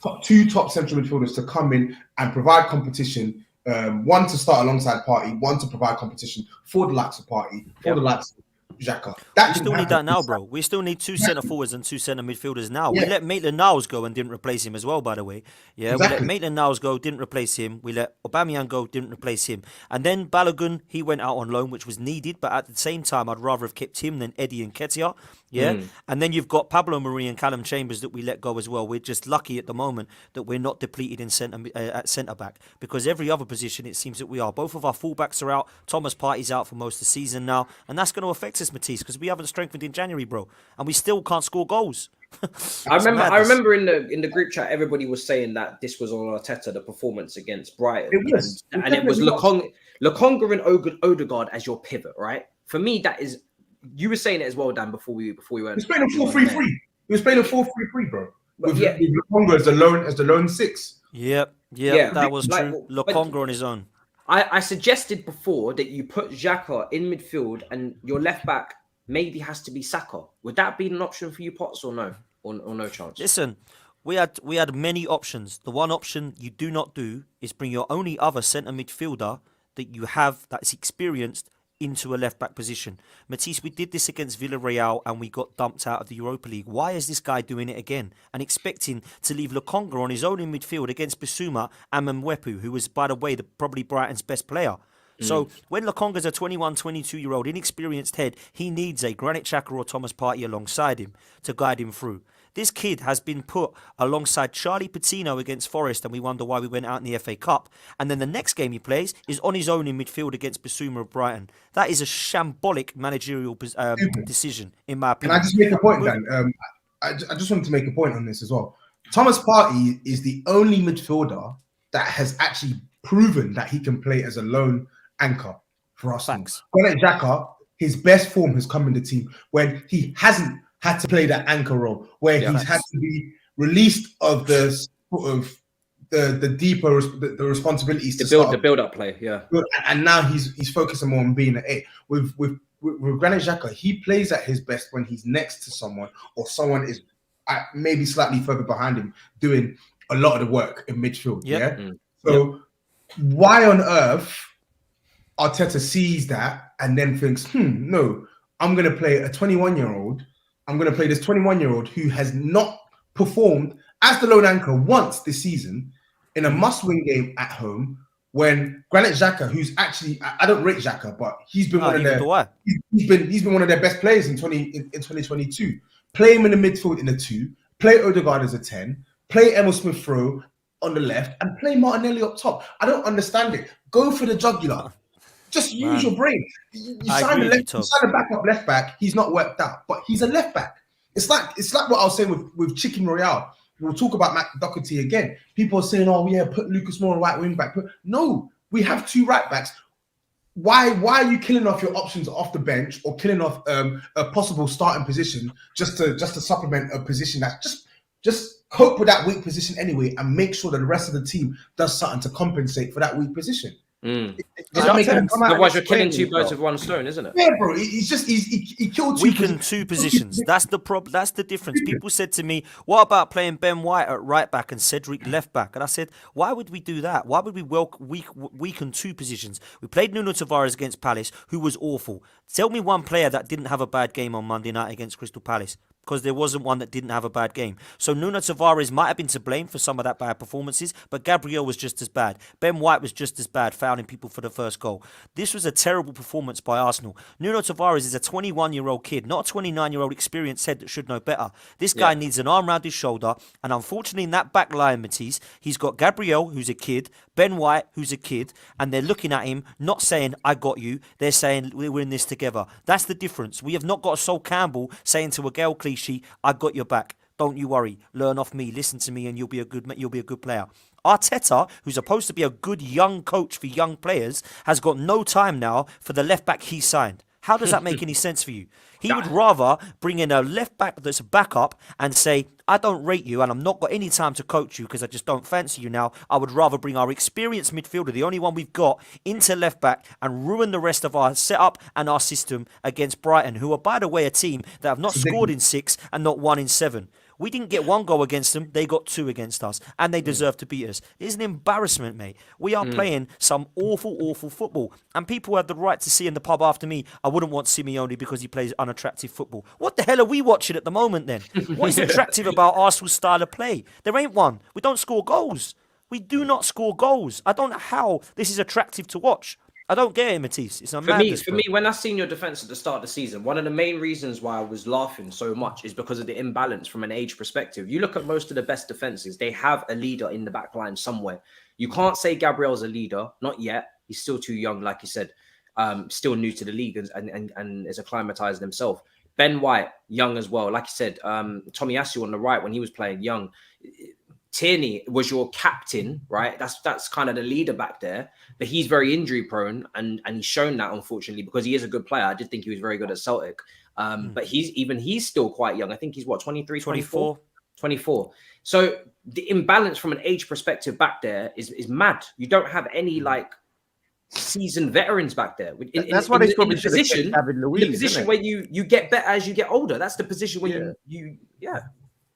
top central midfielders to come in and provide competition. One to start alongside Partey, one to provide competition for the likes of Partey, for the likes of Xhaka. We still need that now, bro. We still need 2 centre forwards and 2 centre midfielders now. We let Maitland-Niles go and didn't replace him as well, by the way. Yeah, we let Maitland-Niles go, didn't replace him. We let Aubameyang go, didn't replace him. And then Balogun, he went out on loan, which was needed, but at the same time, I'd rather have kept him than Eddie and Ketia. Yeah, and then you've got Pablo Mari and Callum Chambers that we let go as well. We're just lucky at the moment that we're not depleted in at centre back, because every other position it seems that we are. Both of our fullbacks are out. Thomas Partey's out for most of the season now, and that's going to affect us, Matisse, because we haven't strengthened in January, bro, and we still can't score goals. I remember in the group chat, everybody was saying that this was on Arteta, the performance against Brighton, it was Lokonga and Odegaard as your pivot, right? For me, that is. You were saying it as well, Dan, before we went. He was playing a 4-3-3. He was playing a 4-3-3, bro. With Lokonga as the lone 6. Yep, that was true. Lokonga on his own. I suggested before that you put Xhaka in midfield and your left back maybe has to be Saka. Would that be an option for you, Potts, or no? Or no chance? Listen, we had many options. The one option you do not do is bring your only other centre midfielder that you have that's experienced into a left-back position. Matisse, we did this against Villarreal and we got dumped out of the Europa League. Why is this guy doing it again and expecting to leave Lokonga on his own in midfield against Bissouma and Mwepu, who was, by the way, probably Brighton's best player? So when Lokonga's a 21, 22-year-old inexperienced head, he needs a Granit Xhaka or Thomas Partey alongside him to guide him through. This kid has been put alongside Charlie Patino against Forest, and we wonder why we went out in the FA Cup. And then the next game he plays is on his own in midfield against Bissouma of Brighton. That is a shambolic managerial decision, in my opinion. Can I just make a point, Dan? I just wanted to make a point on this as well. Thomas Partey is the only midfielder that has actually proven that he can play as a lone anchor for us. Granit Xhaka, his best form has come in the team when he hasn't had to play that anchor role, where he's had to be released of the sort of the deeper the responsibilities to build up play, and now he's focusing more on being an 8. With Granit Xhaka, he plays at his best when he's next to someone, or someone is maybe slightly further behind him doing a lot of the work in midfield. So why on earth Arteta sees that and then thinks, no, I'm going to play a 21-year-old. I'm going to play this 21-year-old who has not performed as the lone anchor once this season in a must-win game at home, when Granit Xhaka, who's actually, I don't rate Xhaka, but he's been he's been one of their best players in 2022. Play him in the midfield in a 2, play Odegaard as a 10, play Emil Smith-Rowe on the left, and play Martinelli up top. I don't understand it. Go for the jugular. Just use your brain. You sign a backup left back. He's not worked out, but he's a left back. It's like what I was saying with Chicken Royale. We'll talk about Matt Doherty again. People are saying, "Oh yeah, put Lucas Moura right wing back." No, we have 2 right backs. Why are you killing off your options off the bench, or killing off a possible starting position just to supplement a position that's just cope with that weak position anyway, and make sure that the rest of the team does something to compensate for that weak position? Otherwise, you're killing 2 birds with 1 stone, isn't it? Yeah, bro. He killed 2 weakened 2 positions. That's the problem. That's the difference. People said to me, "What about playing Ben White at right back and Cedric left back?" And I said, "Why would we do that? Why would we weaken 2 positions?" We played Nuno Tavares against Palace, who was awful. Tell me one player that didn't have a bad game on Monday night against Crystal Palace. Because there wasn't one that didn't have a bad game. So Nuno Tavares might have been to blame for some of that bad performances, but Gabriel was just as bad. Ben White was just as bad, fouling people for the first goal. This was a terrible performance by Arsenal. Nuno Tavares is a 21-year-old kid, not a 29-year-old experienced head that should know better. This guy needs an arm around his shoulder, and unfortunately in that back line, Matisse, he's got Gabriel, who's a kid, Ben White, who's a kid, and they're looking at him, not saying, "I got you." They're saying, "We're in this together." That's the difference. We have not got a Sol Campbell saying to a Gael Clichy, "I got your back. Don't you worry. Learn off me. Listen to me, and you'll be a good player." Arteta, who's supposed to be a good young coach for young players, has got no time now for the left back he signed. How does that make any sense for you? He would rather bring in a left back that's a backup and say, I don't rate you and I'm not got any time to coach you because I just don't fancy you now. I would rather bring our experienced midfielder, the only one we've got, into left back and ruin the rest of our setup and our system against Brighton, who are, by the way, a team that have not scored in 6 and not won in 7. We didn't get 1 goal against them. They got 2 against us. And they deserve to beat us. It's an embarrassment, mate. We are playing some awful, awful football. And people have the right to see in the pub after me, I wouldn't want Simeone because he plays unattractive football. What the hell are we watching at the moment then? What is attractive about Arsenal's style of play? There ain't one. We don't score goals. We do not score goals. I don't know how this is attractive to watch. I don't get it, Matisse. It's a madness. For me, when I seen your defense at the start of the season, one of the main reasons why I was laughing so much is because of the imbalance from an age perspective. You look at most of the best defenses; they have a leader in the back line somewhere. You can't say Gabriel's a leader, not yet. He's still too young, like you said, still new to the league and is acclimatizing himself. Ben White, young as well, like you said. Tomiyasu on the right when he was playing young. Tierney was your captain, right? That's kind of the leader back there, but he's very injury prone, and he's shown that, unfortunately, because he is a good player. I did think he was very good at Celtic, but he's still quite young. I think he's what, 23, 24. So the imbalance from an age perspective back there is mad. You don't have any like seasoned veterans back there. That's why they probably in the position, David Luiz, the position where you get better as you get older. That's the position where you.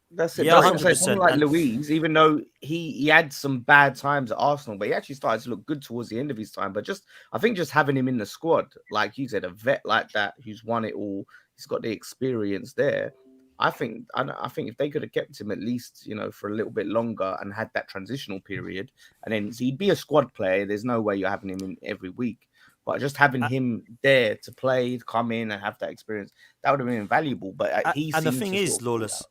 That's it. Yeah, That's 100%. someone like Luiz, even though he had some bad times at Arsenal, but he actually started to look good towards the end of his time. But I think just having him in the squad, like you said, a vet like that who's won it all, he's got the experience there. I think if they could have kept him at least, for a little bit longer and had that transitional period, and then so he'd be a squad player. There's no way you're having him in every week. But just having him there to play, to come in and have that experience, that would have been invaluable. But and the thing is, Lawless,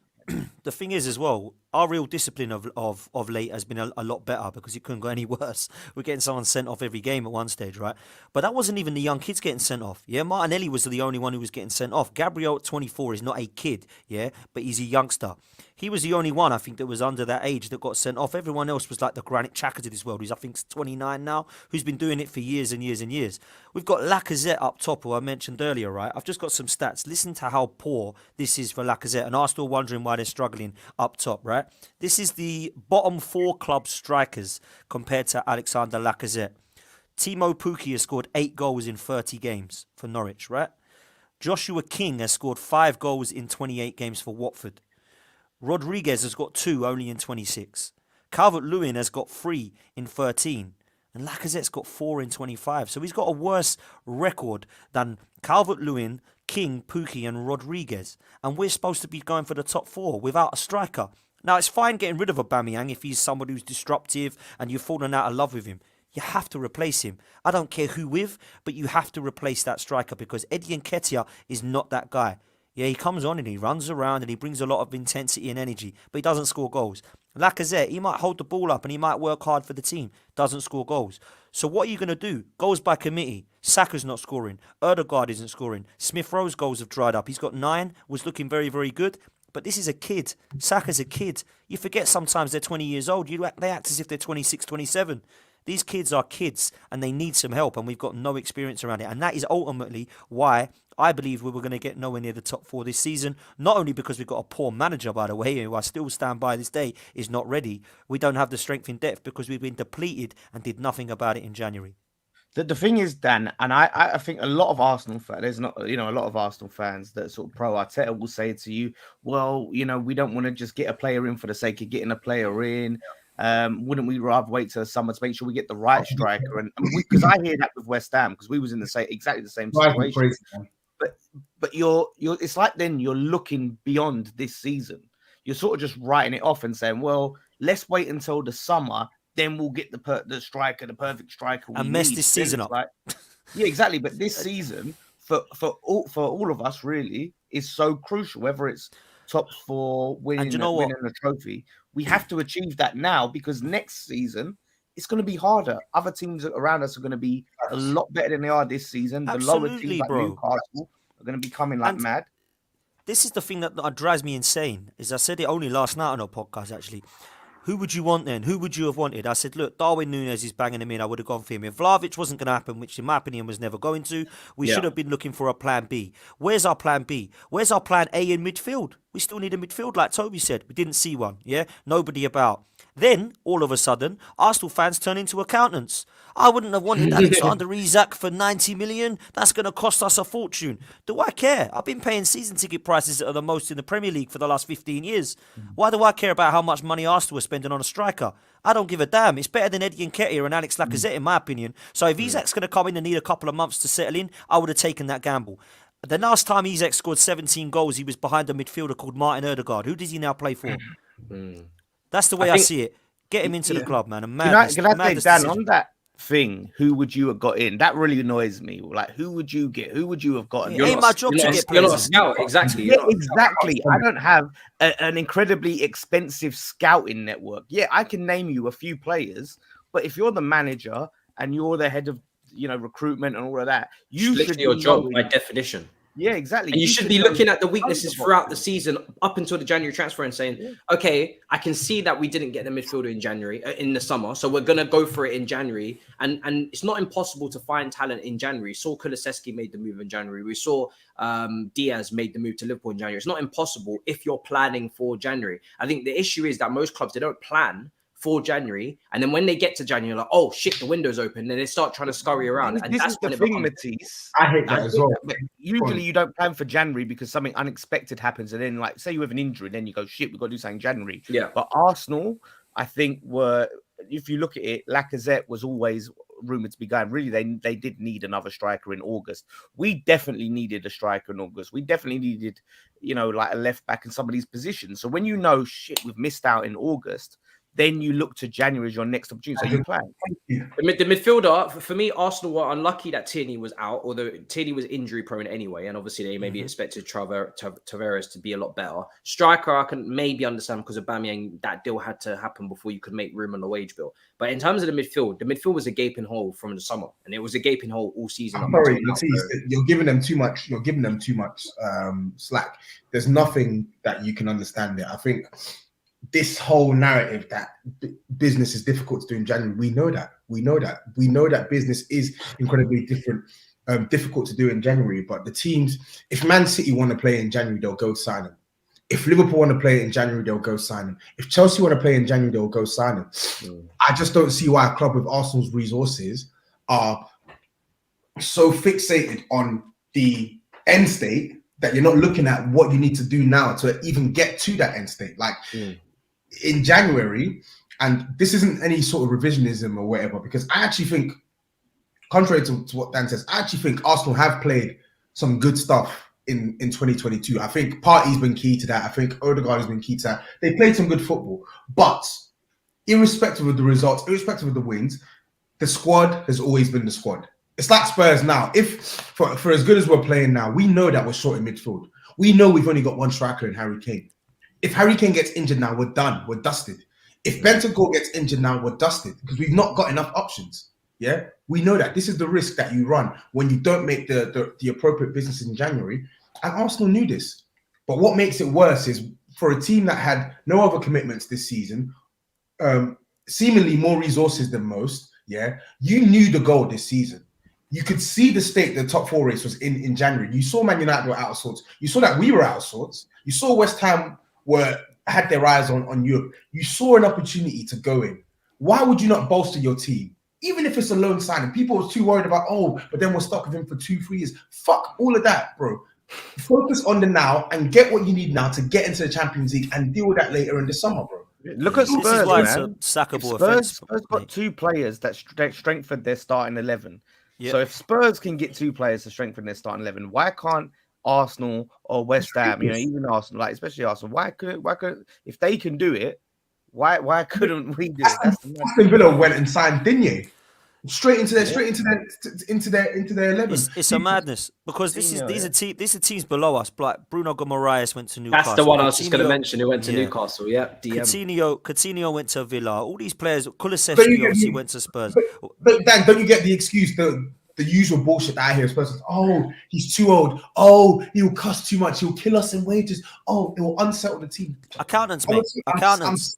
the thing is as well, our real discipline of late has been a lot better because it couldn't go any worse. We're getting someone sent off every game at one stage, right? But that wasn't even the young kids getting sent off. Yeah, Martinelli was the only one who was getting sent off. Gabriel at 24 is not a kid, yeah, but he's a youngster. He was the only one, I think, that was under that age that got sent off. Everyone else was like the Granit Xhaka of this world, who's I think 29 now, who's been doing it for years and years and years. We've got Lacazette up top, who I mentioned earlier, right? I've just got some stats. Listen to how poor this is for Lacazette, and I'm still wondering why they're struggling up top, right? This is the bottom 4 club strikers compared to Alexander Lacazette. Timo Pukki has scored 8 goals in 30 games for Norwich, right? Joshua King has scored 5 goals in 28 games for Watford. Rodriguez has got 2 only in 26. Calvert-Lewin has got 3 in 13. And Lacazette's got 4 in 25. So he's got a worse record than Calvert-Lewin, King, Pukki and Rodriguez. And we're supposed to be going for the top 4 without a striker. Now, it's fine getting rid of Aubameyang if he's somebody who's disruptive and you've fallen out of love with him. You have to replace him. I don't care who with, but you have to replace that striker because Eddie Nketiah is not that guy. Yeah, he comes on and he runs around and he brings a lot of intensity and energy, but he doesn't score goals. Lacazette, he might hold the ball up and he might work hard for the team, doesn't score goals. So what are you going to do? Goals by committee. Saka's not scoring. Ødegaard isn't scoring. Smith Rowe's goals have dried up. He's got 9, was looking very, very good. But this is a kid. Saka's a kid. You forget sometimes they're 20 years old. They act as if they're 26, 27. These kids are kids and they need some help and we've got no experience around it. And that is ultimately why I believe we were going to get nowhere near the top 4 this season. Not only because we've got a poor manager, by the way, who I still stand by this day, is not ready. We don't have the strength in depth because we've been depleted and did nothing about it in January. The thing is, Dan, and I think a lot of Arsenal fans, there's not, a lot of Arsenal fans that sort of pro Arteta will say to you, well, we don't want to just get a player in for the sake of getting a player in. Wouldn't we rather wait till the summer to make sure we get the right striker? And because I hear that with West Ham, because we was in exactly the same situation. But you're it's like then you're looking beyond this season. You're sort of just writing it off and saying, well, let's wait until the summer, then we'll get the perfect striker, and mess this season up. Yeah, exactly. But this season for all of us really is so crucial. Whether it's top 4, winning a trophy, we have to achieve that now because next season it's going to be harder. Other teams around us are going to be a lot better than they are this season. Absolutely, the lower teams like Newcastle are going to be coming like mad. This is the thing that drives me insane. Is I said it only last night on our podcast actually. Who would you want then? Who would you have wanted? I said, look, Darwin Núñez is banging him in. I would have gone for him. If Vlahovic wasn't going to happen, which in my opinion was never going to, we should have been looking for a plan B. Where's our plan B? Where's our plan A in midfield? We still need a midfield, like Toby said. We didn't see one, yeah? Nobody about. Then, all of a sudden, Arsenal fans turn into accountants. I wouldn't have wanted Alexander Isak for 90 million. That's going to cost us a fortune. Do I care? I've been paying season ticket prices that are the most in the Premier League for the last 15 years. Why do I care about how much money Arsenal are spending on a striker? I don't give a damn. It's better than Eddie Nketiah and Alex Lacazette, in my opinion. So if Isak's going to come in and need a couple of months to settle in, I would have taken that gamble. The last time Isak scored 17 goals, he was behind a midfielder called Martin Ødegaard. Who does he now play for? That's the way I see it. Get him into the club, man. And can I say, Dan, on that thing, who would you have got in? That really annoys me. Like, who would you get? Who would you have gotten? It ain't my job to get players. You're not a scout, exactly. Yeah, exactly. I don't have an incredibly expensive scouting network. Yeah, I can name you a few players, but if you're the manager and you're the head of, recruitment and all of that, you should be your job by definition. Yeah, exactly. And you should be looking at the weaknesses throughout the season up until the January transfer and saying, okay, I can see that we didn't get the midfielder in January, in the summer. So we're going to go for it in January. And it's not impossible to find talent in January. We saw Kulusevski made the move in January. We saw Diaz made the move to Liverpool in January. It's not impossible if you're planning for January. I think the issue is that most clubs, they don't plan for January, and then when they get to January, like, oh shit, the window's open, then they start trying to scurry around. And this that's is the when thing, Matisse. I hate that as well. Usually you don't plan for January because something unexpected happens, and then, like, say you have an injury, then you go, shit, we've got to do something in January. Yeah. But Arsenal, I think, if you look at it, Lacazette was always rumored to be going. Really, they did need another striker in August. We definitely needed a striker in August. We definitely needed, like a left back in some of these positions. So when shit, we've missed out in August, then you look to January as your next opportunity. So you plan. The midfielder, for me, Arsenal were unlucky that Tierney was out, although Tierney was injury prone anyway. And obviously they maybe expected Tavares to be a lot better. Striker, I can maybe understand because of Aubameyang, that deal had to happen before you could make room on the wage bill. But in terms of the midfield was a gaping hole from the summer. And it was a gaping hole all season. I'm sorry, you're giving them too much. You're giving them too much slack. There's nothing that you can understand there. I think this whole narrative that business is difficult to do in January, we know that business is incredibly difficult to do in January. But the teams, if Man City want to play in January, they'll go sign them. If Liverpool want to play in January, they'll go sign them. If Chelsea want to play in January, they'll go sign them. I just don't see why a club with Arsenal's resources are so fixated on the end state that you're not looking at what you need to do now to even get to that end state. Like, in January, and this isn't any sort of revisionism or whatever, because I actually think, contrary to what Dan says, I actually think Arsenal have played some good stuff in 2022. I think Partey's been key to that. I think Ødegaard has been key to that. They played some good football, but irrespective of the results, irrespective of the wins, the squad has always been the squad. It's like Spurs now. If for as good as we're playing now, we know that we're short in midfield. We know we've only got one striker in Harry Kane. If Harry Kane gets injured now, we're done. We're dusted. If Bentancur gets injured now, we're dusted because we've not got enough options. Yeah, we know that. This is the risk that you run when you don't make the appropriate business in January. And Arsenal knew this. But what makes it worse is for a team that had no other commitments this season, seemingly more resources than most, yeah, you knew the goal this season. You could see the state the top four race was in January. You saw Man United were out of sorts. You saw that we were out of sorts. You saw West Ham had their eyes on Europe. You saw an opportunity to go in. Why would you not bolster your team? Even if it's a loan signing, people are too worried about, but then we're stuck with him for 2-3 years. Fuck all of that, bro. Focus on the now and get what you need now to get into the Champions League and deal with that later in the summer, bro. Look at Spurs, this is why man. It's a sackable offense. Spurs got two players that strengthened their starting 11. Yep. So if Spurs can get two players to strengthen their starting 11, why can't Arsenal or West Ham, even Arsenal, like especially Arsenal, why could if they can do it, why couldn't we do it? Aston Villa went and signed Digne straight into their 11. It's a madness because these are teams below us. Like Bruno Guimaraes went to Newcastle. That's the one I was just going to mention. Who went to Newcastle? Yeah, Coutinho went to Villa. All these players, Kulusevski obviously went to Spurs. But Dan, don't you get the excuse, the usual bullshit that I hear? Spurs, he's too old. He'll cost too much. He'll kill us in wages. It will unsettle the team. Accountants, mate. Honestly, Accountants.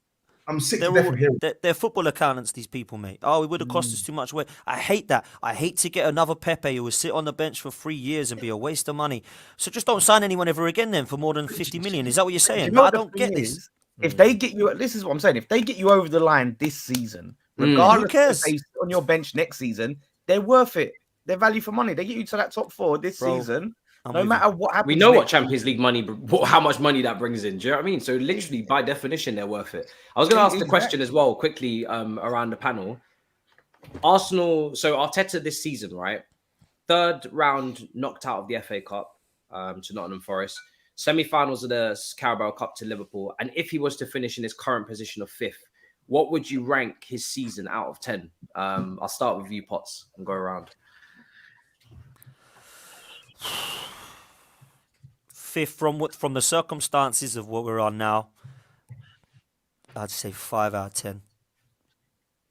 I'm sick They're to death all of hearing. they're football accountants, these people, mate. Oh, it would have cost us too much weight. I hate that. I hate to get another Pepe who will sit on the bench for 3 years and be a waste of money. So just don't sign anyone ever again then for more than 50 million. Is that what you're Do you saying? know I what the don't thing get this. is? If they get you, this is what I'm saying. If they get you over the line this season, Who regardless cares? if they sit on your bench next season, they're worth it. They're value for money. They get you to that top 4 this Bro, season. I'm No with matter what happens, We know what next Champions League money, how much money that brings in. Do you know what I mean? So literally, by definition, they're worth it. I was going to ask the question as well quickly around the panel. Arsenal, so Arteta this season, right? 3rd round knocked out of the FA Cup to Nottingham Forest. Semi-finals of the Carabao Cup to Liverpool. And if he was to finish in his current position of 5th, what would you rank his season out of 10? I'll start with you, Potts, and go around. 5th from the circumstances of what we're on now. I'd say 5 out of 10.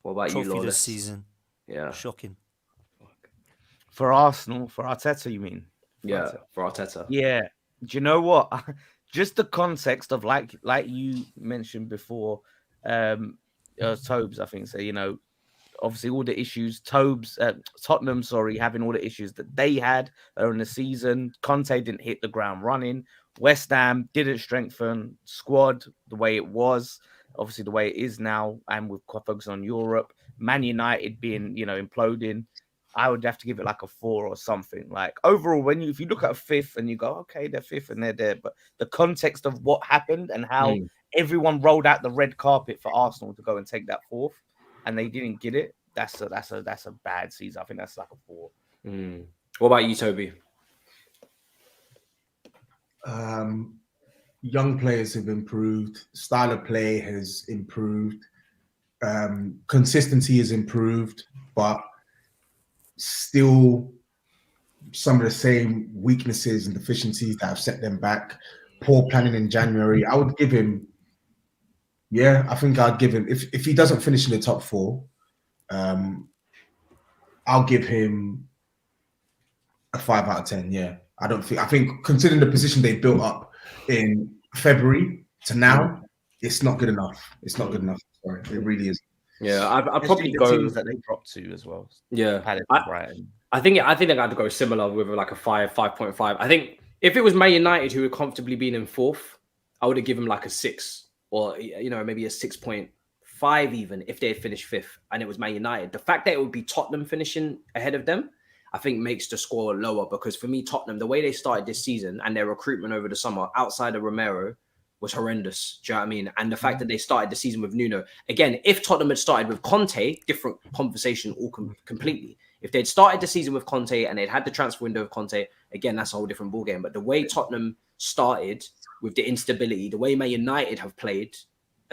What about Trophy you, Lawless? this season. Yeah. Shocking. for Arsenal, for Arteta, you mean? For Arteta. Yeah. Do you know what? Just the context of like you mentioned before, Tobs, I think. So, you know, obviously all the issues, Tottenham, having all the issues that they had earlier in the season. Conte didn't hit the ground running. West Ham didn't strengthen squad the way it was, obviously the way it is now, and with focus on Europe. Man United being, imploding. I would have to give it like a 4 or something. Like overall, if you look at a 5th and you go, okay, they're 5th and they're there, but the context of what happened and how everyone rolled out the red carpet for Arsenal to go and take that 4th, and they didn't get it. That's a bad season. I think that's like a 4. What about you, Toby? Young players have improved. Style of play has improved. Consistency has improved, but still some of the same weaknesses and deficiencies that have set them back. Poor planning in January. I would give him, I think I'd give him, if he doesn't finish in the top 4, I'll give him a 5 out of 10. Yeah. I think considering the position they built up in February to now, it's not good enough. It's not good enough. Sorry, it really is. Yeah, I'd probably the go teams that they dropped to as well. Yeah, Palace, Brighton. I think I'd go similar with like a 5.5. I think if it was Man United who had comfortably been in 4th, I would have given like a 6 or maybe a 6.5 even if they had finished 5th and it was Man United. The fact that it would be Tottenham finishing ahead of them, I think makes the score lower, because for me, Tottenham, the way they started this season and their recruitment over the summer outside of Romero was horrendous. Do you know what I mean? And the fact that they started the season with Nuno, again, if Tottenham had started with Conte, different conversation completely. If they'd started the season with Conte and they'd had the transfer window of Conte, again, that's a whole different ballgame. But the way Tottenham started with the instability, the way Man United have played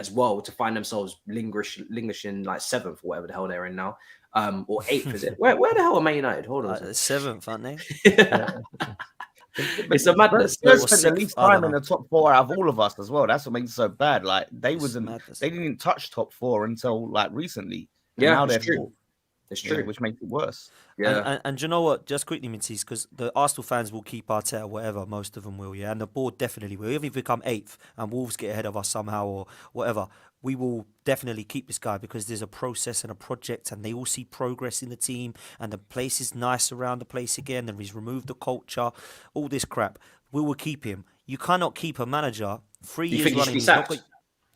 as well to find themselves languishing like 7th or whatever the hell they're in now, or 8th, is it? Where the hell are Man United? Hold on. 7th, aren't they? It's a madness. They spent the least time in the top 4 out of all of us as well. That's what makes it so bad. Like they didn't touch top 4 until like recently. And now they're true. It's true, which makes it worse. Yeah, and you know what? Just quickly, Minties, because the Arsenal fans will keep Arteta, whatever. Most of them will, and the board definitely will. Even if we come 8th and Wolves get ahead of us somehow or whatever, we will definitely keep this guy because there's a process and a project, and they all see progress in the team, and the place is nice around the place again. And he's removed the culture, all this crap. We will keep him. You cannot keep a manager 3 years running. He's not got,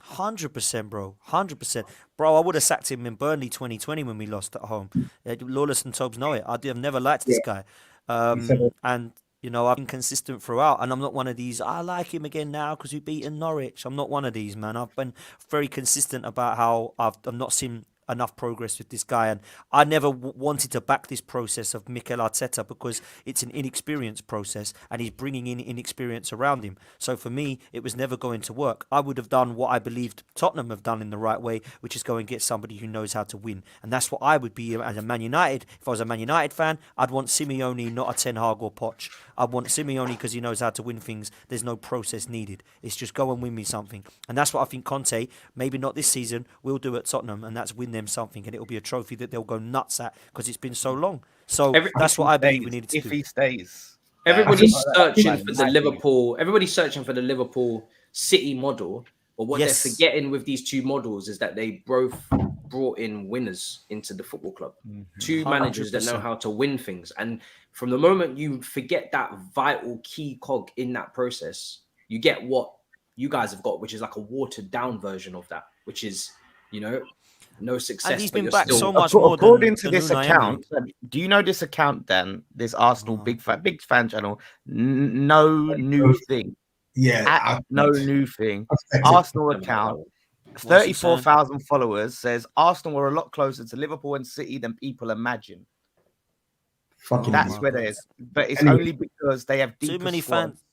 100%, bro. 100%. Bro, I would have sacked him in Burnley 2020 when we lost at home. Lawless and Tobes know it. I've never liked this guy. And, I've been consistent throughout. And I'm not one of these, I like him again now because we've beaten Norwich. I'm not one of these, man. I've been very consistent about how I've not seen enough progress with this guy, and I never wanted to back this process of Mikel Arteta because it's an inexperienced process and he's bringing in inexperience around him. So for me, it was never going to work. I would have done what I believed Tottenham have done in the right way, which is go and get somebody who knows how to win, and that's what I would be as a Man United. If I was a Man United fan, I'd want Simeone, not a Ten Hag or Poch. I'd want Simeone because he knows how to win things. There's no process needed. It's just go and win me something, and that's what I think Conte, maybe not this season, will do at Tottenham, and that's win them something, and it'll be a trophy that they'll go nuts at because it's been so long. So that's what I believe we needed to do. If he stays, everybody's searching for the Liverpool. Everybody's searching for the Liverpool City model, But what they're forgetting with these two models is that they both brought in winners into the football club. Two managers that know 100%. how to win things. And from the moment you forget that vital key cog in that process, you get what you guys have got, which is like a watered down version of that, which is, you know, no success. And he's but been you're back still... so much more According than to this Unai account, Emery. do you know this account, Dan? This Arsenal big fan channel. No new thing. No new thing. Arsenal account. What's he 34,000 followers says Arsenal were a lot closer to Liverpool and City than people imagine. Fucking That's my where God. it is. But it's Anyway. only because they have Too deeper many squads. fans.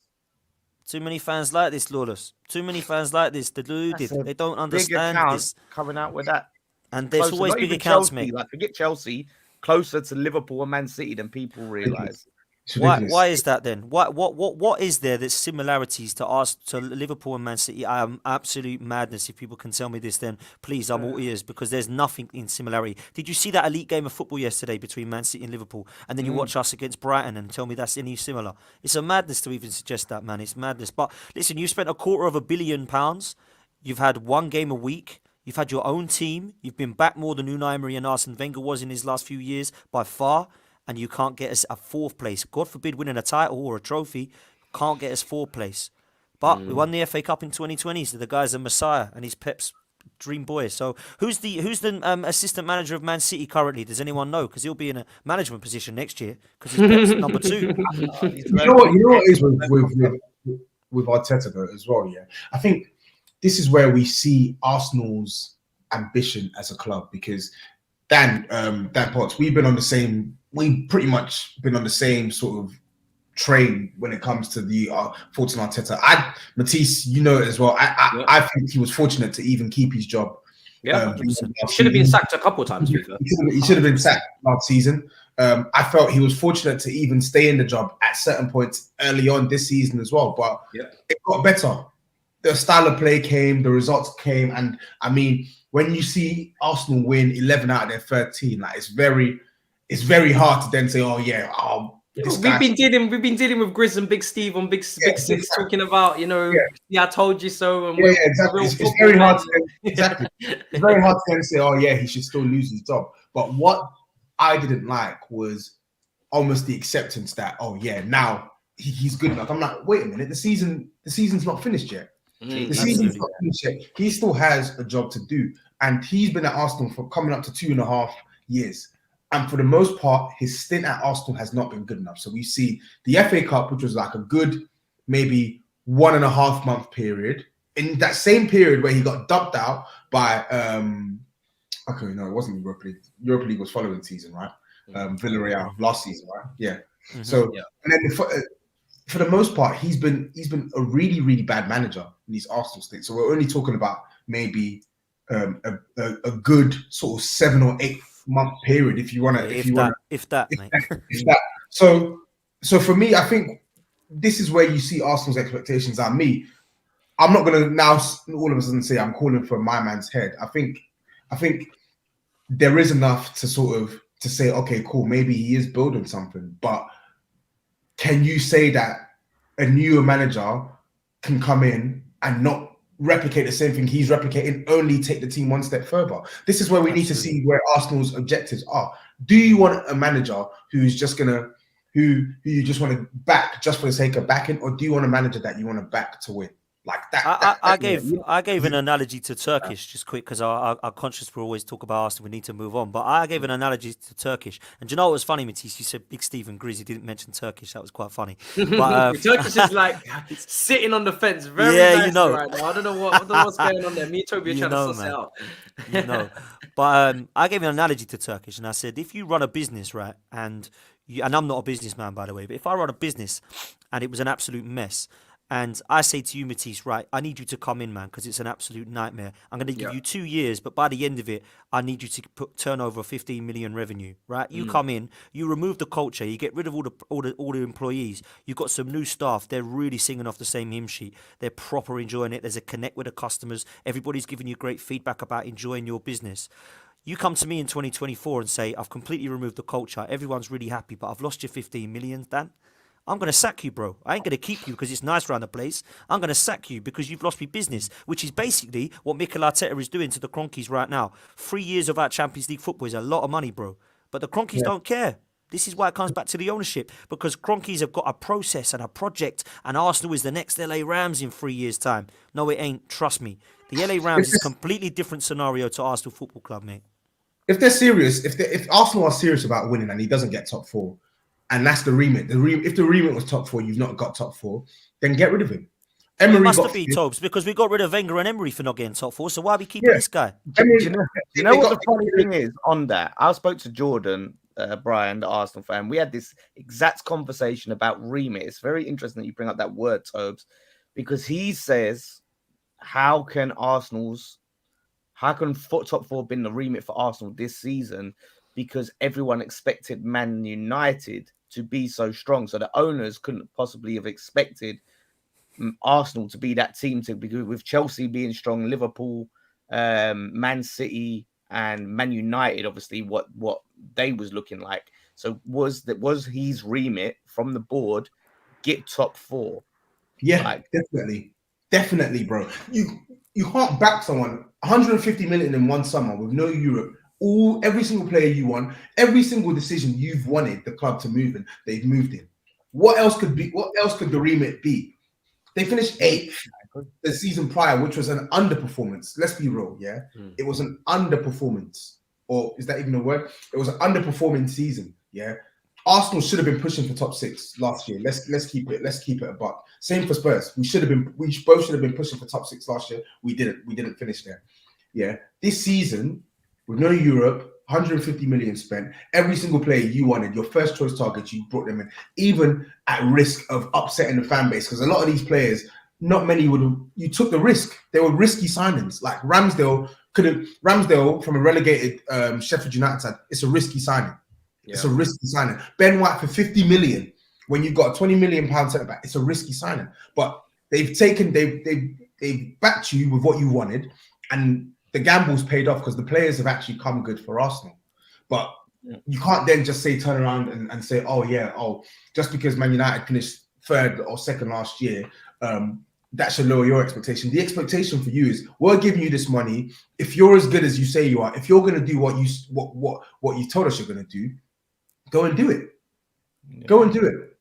Too many fans like this, Lawless. Too many fans like this. That's a They don't big understand account this. coming out with that. And there's Closer, always not big even accounts, Chelsea. mate. Like forget Chelsea, closer to Liverpool and Man City than people realize. It's ridiculous. Why is that then? What is there that's similarities to Liverpool and Man City? I am absolute madness. If people can tell me this, then please, I'm all ears, because there's nothing in similarity. Did you see that elite game of football yesterday between Man City and Liverpool? And then you watch us against Brighton and tell me that's any similar? It's a madness to even suggest that, man. It's madness. But listen, you spent £250 million. You've had one game a week. You've had your own team. You've been back more than Unai Emery and Arsene Wenger was in his last few years by far. And you can't get us a fourth place. God forbid winning a title or a trophy, can't get us fourth place. But we won the FA Cup in 2020, so the guy's a messiah and he's Pep's dream boy. So who's the assistant manager of Man City currently? Does anyone know? Because he'll be in a management position next year because he's Pep's number 2. You know what it is with Arteta though as well. Yeah, I think this is where we see Arsenal's ambition as a club, because Dan Potts, we've pretty much been on the same sort of train when it comes to the thoughts on Arteta. Matisse, you know it as well. I think he was fortunate to even keep his job. Yeah, he should have been sacked a couple of times. He should have been sacked last season. I felt he was fortunate to even stay in the job at certain points early on this season as well. But it got better. The style of play came, the results came, and I mean, when you see Arsenal win 11 out of their 13, like it's very hard to then say, we've been dealing with Grizz and Big Steve on Big Six, talking about, I told you so. And exactly. It's very hard to it's very hard to then say, he should still lose his job. But what I didn't like was almost the acceptance that, now he's good enough. I'm like, wait a minute, the season's not finished yet. The season's not finished yet. He still has a job to do, and he's been at Arsenal for coming up to 2.5 years. And for the most part, his stint at Arsenal has not been good enough. So we see the FA Cup, which was like a good, maybe 1.5 month period. In that same period where he got dubbed out by, it wasn't Europa League. Europa League was following season, right? Villarreal last season, right? Yeah. Mm-hmm. So and then for the most part, he's been a really, really bad manager in these Arsenal stints. So we're only talking about maybe a good sort of 7 or 8 month period, if that. So for me, I think this is where you see Arsenal's expectations are. I'm not going to now all of a sudden say I'm calling for my man's head. I think there is enough to sort of to say, okay, cool, maybe he is building something, but can you say that a newer manager can come in and not replicate the same thing he's replicating, only take the team one step further? This is where we need to see where Arsenal's objectives are. Do you want a manager who's just gonna who you just want to back just for the sake of backing, or do you want a manager that you want to back to win? Like that. I gave an analogy to Turkish just quick because our conscious we always talk about Arsenal. We need to move on, but I gave an analogy to Turkish. And do you know what was funny, Matisse? You said Big Steve and Grizz. You didn't mention Turkish. That was quite funny. But, Turkish is like sitting on the fence. Very nice right now. I don't know what's going on there. Me and Toby are trying to suss it out. But I gave an analogy to Turkish, and I said if you run a business, right, and I'm not a businessman, by the way, but if I run a business and it was an absolute mess, and I say to you, Matisse, right, I need you to come in, man, because it's an absolute nightmare. I'm going to give you 2 years, but by the end of it, I need you to turn over 15 million revenue, right? You come in, you remove the culture, you get rid of all the employees. You've got some new staff. They're really singing off the same hymn sheet. They're proper enjoying it. There's a connect with the customers. Everybody's giving you great feedback about enjoying your business. You come to me in 2024 and say, I've completely removed the culture. Everyone's really happy, but I've lost your 15 million, Dan. I'm going to sack you, bro. I ain't going to keep you because it's nice around the place. I'm going to sack you because you've lost me business, which is basically what Mikel Arteta is doing to the Cronkies right now. 3 years of our Champions League football is a lot of money, bro. But the Cronkies don't care. This is why it comes back to the ownership, because Cronkies have got a process and a project, and Arsenal is the next LA Rams in 3 years' time. No, it ain't. Trust me. The LA Rams is a completely different scenario to Arsenal Football Club, mate. If they're serious, if Arsenal are serious about winning and he doesn't get top 4, and that's the remit. If the remit was top 4, you've not got top 4, then get rid of him. Emery it must have been Tobs, because we got rid of Wenger and Emery for not getting top 4. So why are we keeping this guy? You know what the funny thing is on that? I spoke to Jordan, Brian, the Arsenal fan. We had this exact conversation about remit. It's very interesting that you bring up that word, Tobs, because he says, how can top 4 been the remit for Arsenal this season? Because everyone expected Man United to be so strong. So the owners couldn't possibly have expected Arsenal to be that team, because with Chelsea being strong, Liverpool, Man City, and Man United, obviously what they was looking like. So was his remit from the board get top 4? Yeah, definitely, bro. You can't back someone 150 million in one summer with no Europe. Every single player you want, every single decision you've wanted the club to move in, they've moved in. What else could the remit be? They finished 8th the season prior, which was an underperformance. Let's be real, yeah. It was an underperformance, or is that even a word? It was an underperforming season, yeah. Arsenal should have been pushing for top 6 last year. Let's keep it a buck. Same for Spurs. We both should have been pushing for top 6 last year. We didn't finish there. Yeah. This season, with no Europe, 150 million spent, every single player you wanted, your first choice targets, you brought them in, even at risk of upsetting the fan base, because a lot of these players, not many you took the risk. They were risky signings. Like Ramsdale from a relegated Sheffield United side, it's a risky signing. Yeah. It's a risky signing. Ben White for 50 million, when you've got a 20 million pound centre back, it's a risky signing. But they've backed you with what you wanted, and the gamble's paid off because the players have actually come good for Arsenal. But you can't then just turn around and say, just because Man United finished 3rd or 2nd last year, that should lower your expectation. The expectation for you is, we're giving you this money. If you're as good as you say you are, if you're going to do what you told us you're going to do, go and do it. Go and do it.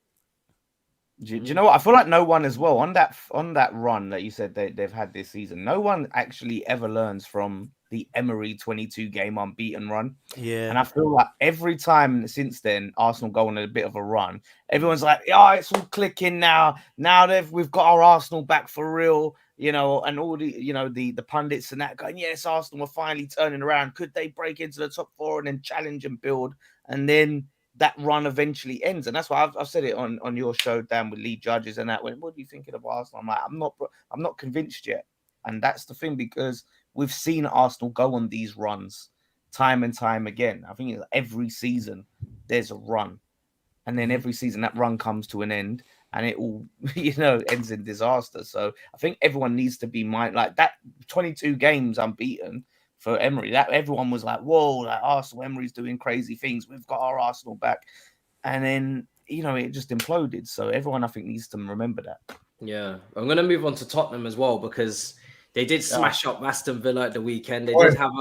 Do you know what? I feel like no one as well on that run that you said they've had this season. No one actually ever learns from the Emery 22 game unbeaten run. Yeah, and I feel like every time since then, Arsenal go on a bit of a run. Everyone's like, "Oh, it's all clicking now. Now we've got our Arsenal back for real." And all the pundits and that going, "Yes, Arsenal are finally turning around. Could they break into the top 4 and then challenge and build?" And then that run eventually ends, and that's why I've said it on your show, Dan, with lead judges and that. What are you thinking of Arsenal? I'm like, I'm not convinced yet, and that's the thing, because we've seen Arsenal go on these runs time and time again. I think every season there's a run, and then every season that run comes to an end, and it all ends in disaster. So I think everyone needs to be like that. 22 games unbeaten for Emery, that everyone was like, "Whoa, like Arsenal, Emery's doing crazy things. We've got our Arsenal back," and then it just imploded. So everyone, I think, needs to remember that. Yeah, I'm going to move on to Tottenham as well, because they did smash up Aston Villa at the weekend. They did have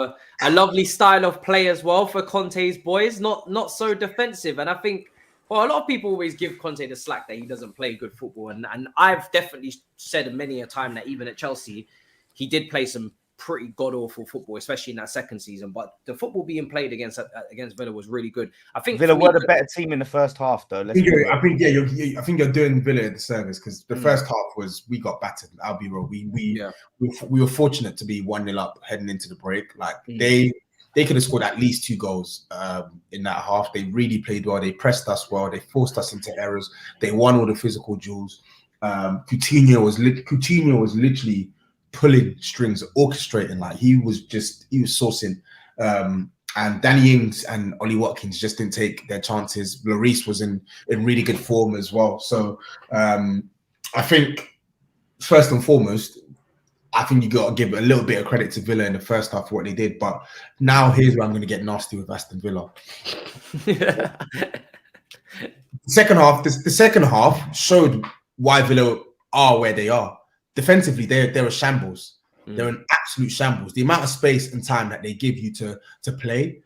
a lovely style of play as well for Conte's boys, not so defensive. And I think, a lot of people always give Conte the slack that he doesn't play good football, and I've definitely said many a time that even at Chelsea, he did play some pretty god-awful football, especially in that second season. But the football being played against Villa was really good. I think Villa were the better team in the first half, though. I think you're doing Villa a disservice, because the first half we got battered. I'll be real. We were fortunate to be 1-0 up heading into the break. Like they could have scored at least 2 goals in that half. They really played well. They pressed us well. They forced us into errors. They won all the physical duels. Coutinho was literally pulling strings, orchestrating, like he was sourcing. And Danny Ings and Ollie Watkins just didn't take their chances. Lloris was in really good form as well. So I think first and foremost, I think you got to give a little bit of credit to Villa in the first half for what they did. But now here's where I'm going to get nasty with Aston Villa. the second half showed why Villa are where they are. Defensively, they're a shambles. They're an absolute shambles. The amount of space and time that they give you to play.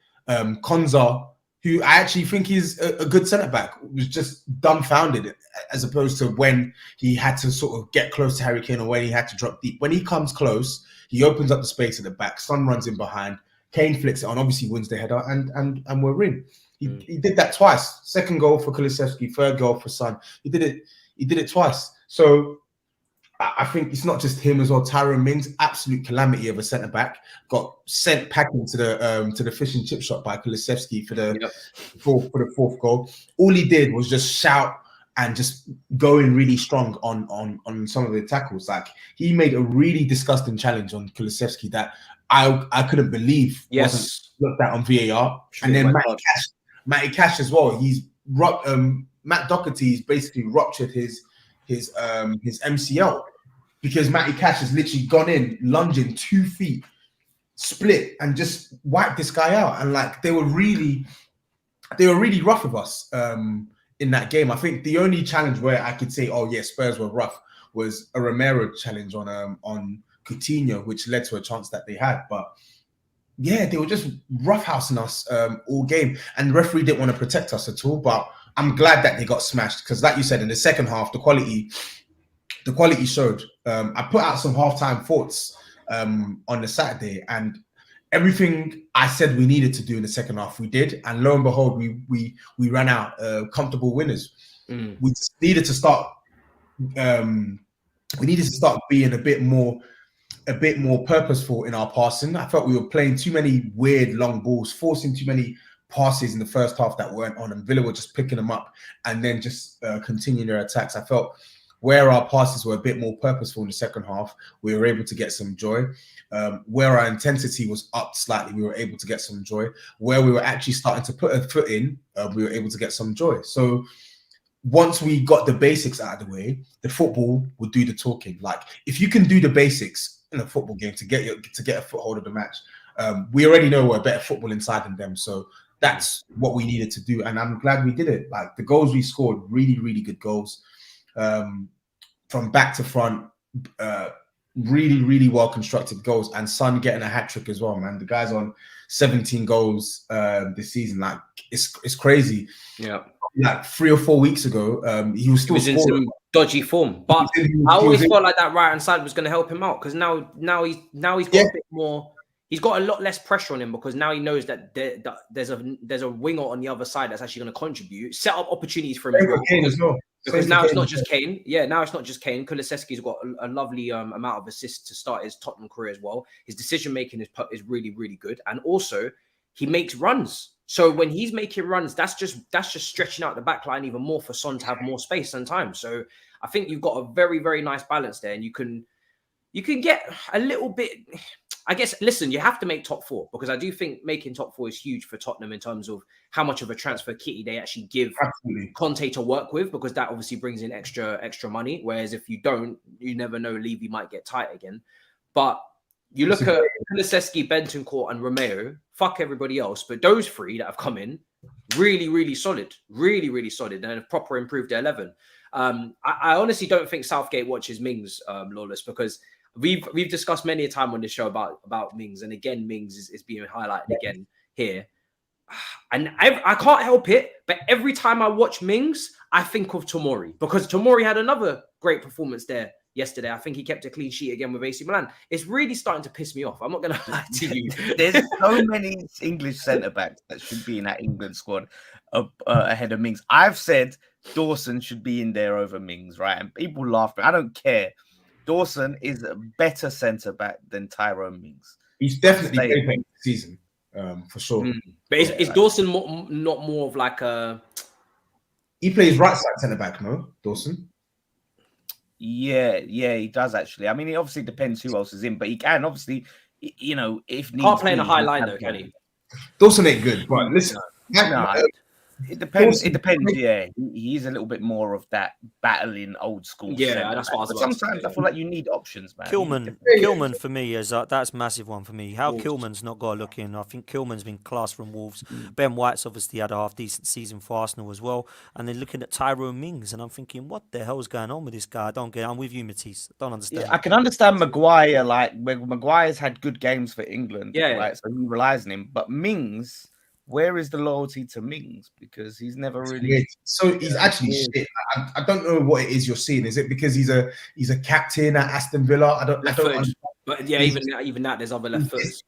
Konza, who I actually think is a good centre back, was just dumbfounded as opposed to when he had to sort of get close to Harry Kane or when he had to drop deep. When he comes close, he opens up the space at the back. Son runs in behind. Kane flicks it on, obviously wins the header, and we're in. He did that twice. Second goal for Kulusevski, third goal for Son. He did it twice. So I think it's not just him as well. Tyrone Mings, absolute calamity of a centre back, got sent packing to the fish and chip shop by Kulusevski for the fourth goal. All he did was just shout and just go in really strong on some of the tackles. Like, he made a really disgusting challenge on Kulusevski that I couldn't believe wasn't looked at on VAR. And then Matty Cash as well. Matt Doherty's basically ruptured his MCL because Matty Cash has literally gone in, lunging 2 feet, split, and just wiped this guy out. And like, they were really rough with us in that game. I think the only challenge where I could say, oh yeah, Spurs were rough, was a Romero challenge on Coutinho, which led to a chance that they had. But yeah, they were just roughhousing us all game, and the referee didn't want to protect us at all. But I'm glad that they got smashed because, like you said, in the second half, the quality showed. I put out some halftime thoughts on the Saturday, and everything I said we needed to do in the second half, we did. And lo and behold, we ran out comfortable winners. We just needed to start. We needed to start being a bit more purposeful in our passing. I felt we were playing too many weird long balls, forcing too many passes in the first half that weren't on, and Villa were just picking them up and then just continuing their attacks. I felt where our passes were a bit more purposeful in the second half, we were able to get some joy. Where our intensity was up slightly, we were able to get some joy. Where we were actually starting to put a foot in, we were able to get some joy. So once we got the basics out of the way, the football would do the talking. Like, if you can do the basics in a football game to get a foothold of the match, we already know we're better football inside than them. So that's what we needed to do, and I'm glad we did it. Like, the goals we scored, really, really good goals, from back to front, really, really well constructed goals, and Son getting a hat trick as well, man. The guy's on 17 goals this season. Like, it's crazy. Yeah. Like 3 or 4 weeks ago, he was in some dodgy form, but I always felt like that right hand side was going to help him out because now he's got a bit more. He's got a lot less pressure on him because now he knows that there's a winger on the other side that's actually going to contribute, set up opportunities for him as well. Because now it's not just Kane. Yeah, now it's not just Kane. Kulusevski's got a lovely amount of assists to start his Tottenham career as well. His decision making is really, really good, and also he makes runs. So when he's making runs, that's just stretching out the back line even more for Son to have more space and time. So I think you've got a very, very nice balance there, and you can get a little bit. I guess, listen, you have to make top 4 because I do think making top 4 is huge for Tottenham in terms of how much of a transfer kitty they actually give Conte to work with, because that obviously brings in extra money. Whereas if you don't, you never know, Levy might get tight again. But you look at Kulusevski, Bentancur, and Romeo, fuck everybody else, but those 3 that have come in, really, really solid, really, really solid, and have proper improved their 11. I honestly don't think Southgate watches Mings, Lawless, because we've discussed many a time on this show about Mings, and again, Mings is being highlighted again here. And I can't help it, but every time I watch Mings, I think of Tomori, because Tomori had another great performance there yesterday. I think he kept a clean sheet again with AC Milan. It's really starting to piss me off. I'm not going to lie to you. There's so many English centre-backs that should be in that England squad ahead of Mings. I've said Dawson should be in there over Mings, right? And people laugh, but I don't care. Dawson is a better centre-back than Tyrone Mings. He's definitely playing this season, for sure. But is Dawson not more of like a... He plays right side centre-back, no? Dawson? Yeah, he does actually. I mean, it obviously depends who else is in, but he can obviously, you know, if needs can't play in a high line though, can he? Dawson ain't good, but listen, It depends. It depends. Yeah, he's a little bit more of that battling old school. Yeah, that's what I was but about to sometimes say. I feel like you need options, man. Kilman for me is that's a massive one for me. How Kilman's not got a look in. I think Kilman's been class from Wolves. Ben White's obviously had a half decent season for Arsenal as well. And then looking at Tyrone Mings, and I'm thinking, what the hell's going on with this guy? I don't get. I'm with you, Matisse. I don't understand. Yeah, I can understand Maguire. Like Maguire's had good games for England. Yeah, right? So he relies on him. But Mings, where is the loyalty to Mings? Because he's never really. Weird. So he's actually shit. I don't know what it is you're seeing. Is it because he's a captain at Aston Villa? I don't understand. But yeah, even that, there's other left footers.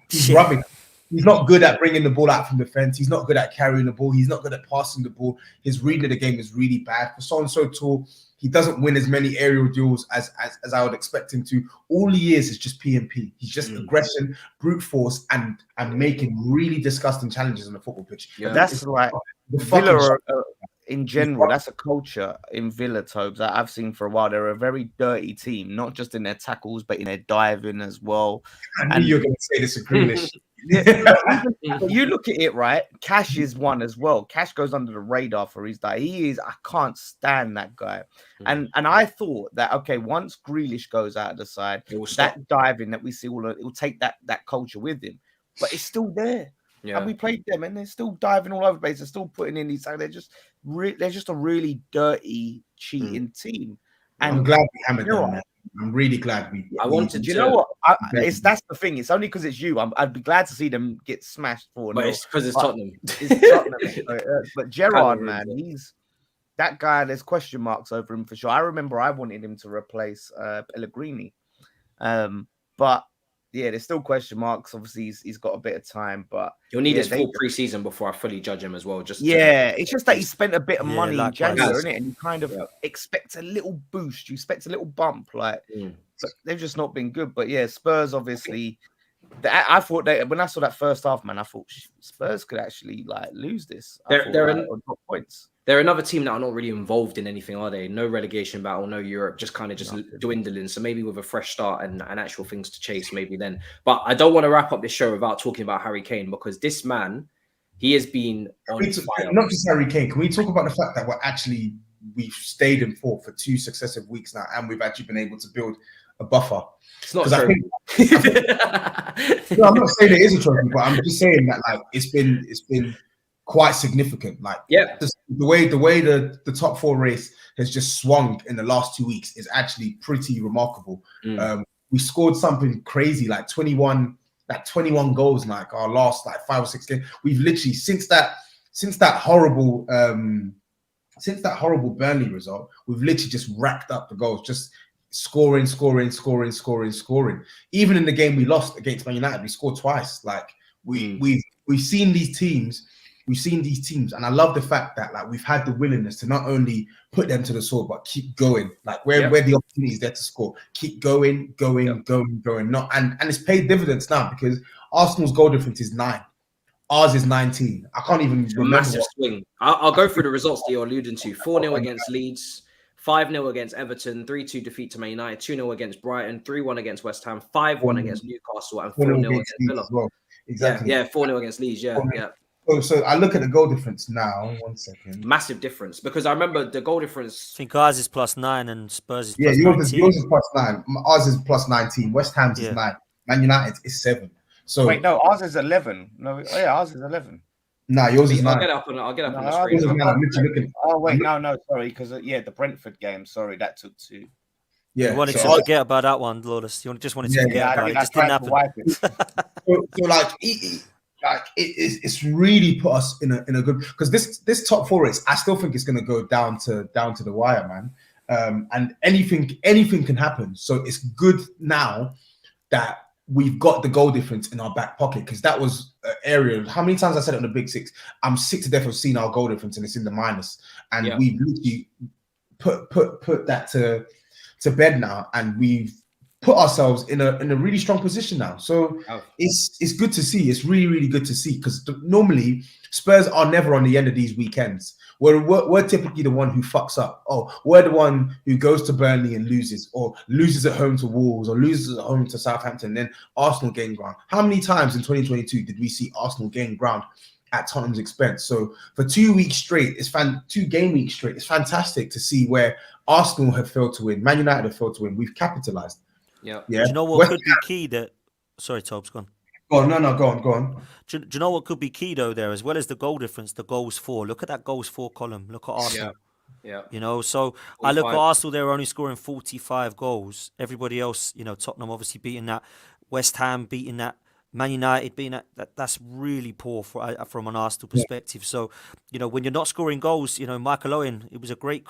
He's rubbish. He's not good at bringing the ball out from defense. He's not good at carrying the ball. He's not good at passing the ball. His reading of the game is really bad. For someone so tall, he doesn't win as many aerial duels as I would expect him to. All he is just P&P. He's just aggression, brute force, and making really disgusting challenges on the football pitch. Yeah. That's like Villa in general. That's a culture in Villa, Tobes, that I've seen for a while. They're a very dirty team, not just in their tackles, but in their diving as well. I knew you were going to say this in Grealish. You look at it, right? Cash is one as well. Cash goes under the radar for his dive. I can't stand that guy. And I thought that, okay, once Grealish goes out of the side, that diving that we see, it will take that culture with him. But it's still there. Yeah. And we played them, and they're still diving all over the place. They're still putting in these. They're just a really dirty, cheating team. And I'm glad we hammered them. Man. I'm really glad we. I wanted. You know what? That's the thing. It's only because it's you. I'd be glad to see them get smashed for. But it's because it's Tottenham. It's Tottenham. But Gerrard, man, he's that guy. There's question marks over him for sure. I remember I wanted him to replace Pellegrini, but. Yeah, there's still question marks. Obviously, he's got a bit of time, but you'll need his full preseason before I fully judge him as well. It's just that he spent a bit of money in January, isn't it? And you kind of expect a little boost, you expect a little bump, but they've just not been good. But yeah, Spurs obviously. I thought when I saw that first half, man, I thought Spurs could actually lose this. They're points. They're another team that are not really involved in anything, are they? No relegation battle, no Europe, just kind of dwindling. So maybe with a fresh start and actual things to chase, maybe then. But I don't want to wrap up this show without talking about Harry Kane, because this man, he has been on fire. Not just Harry Kane. Can we talk about the fact that we've stayed in fourth for 2 successive weeks now, and we've actually been able to build a buffer? It's not a trophy. No, I'm not saying it is a trophy, but I'm just saying that it's been quite significant. The way the top 4 race has just swung in the last 2 weeks is actually pretty remarkable. We scored something crazy, 21 goals, our last 5 or 6 games. We've literally since that horrible Burnley result, we've literally just racked up the goals, just scoring. Even in the game we lost against Man United, we scored twice. We've seen these teams. And I love the fact that we've had the willingness to not only put them to the sword, but keep going. Where the opportunity is there to score, keep going. Not and it's paid dividends now, because Arsenal's goal difference is 9. Ours is 19. I can't even remember. Massive swing. I'll go through the results that you're alluding to. 4-0 against Leeds, 5-0 against Everton, 3-2 defeat to Man United, 2-0 against Brighton, 3-1 against West Ham, 5-1 against Newcastle, and 4-0 against Villa. Well. Exactly. Yeah, 4-0 against Leeds. Yeah. So I look at the goal difference now. 1 second. Massive difference, because I remember the goal difference. I think ours is +9 and Spurs is yours is +9. Ours is +19. West Ham's is 9. Man United is 7. So wait, no, ours is 11. No, ours is 11. Nah, yours is 9. I'll get up on the screen. Oh wait, no, sorry, because the Brentford game. Sorry, that took 2. Yeah, you wanted to forget about that one, Lawless. You just wanted to forget about it. It just didn't happen. It's really put us in a good, because this top 4 race, I still think it's going to go down to the wire, man. And anything can happen. So it's good now that we've got the goal difference in our back pocket, because that was an area. How many times I said it on the Big Six? I'm sick to death of seeing our goal difference and it's in the minus. And we've literally put that to bed now, and we've put ourselves in a really strong position now. So it's good to see. It's really, really good to see, because normally Spurs are never on the end of these weekends. We're typically the one who fucks up. We're the one who goes to Burnley and loses, or loses at home to Wolves, or loses at home to Southampton. Then Arsenal gain ground. How many times in 2022 did we see Arsenal gain ground at Tottenham's expense. So for 2 weeks straight, 2 game weeks straight, it's fantastic to see where Arsenal have failed to win, Man United have failed to win. We've capitalized. Yeah. Do you know what West could be key that? Sorry, Tobs, go on. Go on, no, go on. Do you know what could be key though there, as well as the goal difference, the goals for? Look at that goals for column. Look at Arsenal. Yeah. You know, so I look at 45. Arsenal, they're only scoring 45 goals. Everybody else, you know, Tottenham obviously beating that, West Ham beating that, Man United beating that. That's really poor from an Arsenal perspective. So, you know, when you're not scoring goals, you know, Michael Owen, it was a great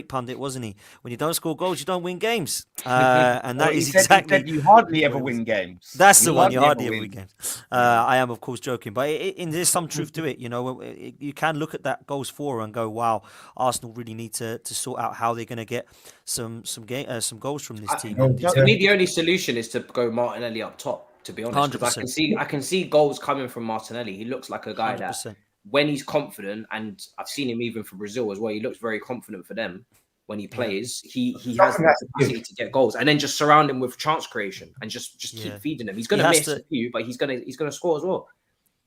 pundit, wasn't he? When you don't score goals, you don't win games. And that is exactly. He said you hardly ever win games. That's the one. You hardly ever win games. I am, of course, joking, but there's some truth to it. You know, you can look at that goals for and go, "Wow, Arsenal really need to sort out how they're going to get some goals from this team." To me, the only solution is to go Martinelli up top. To be honest, 100%. I can see goals coming from Martinelli. He looks like a guy 100%. that, when he's confident, and I've seen him even for Brazil as well, he looks very confident for them when he plays. He has the capacity to get goals, and then just surround him with chance creation and just keep feeding him. He's going to miss a few, but he's going to score as well.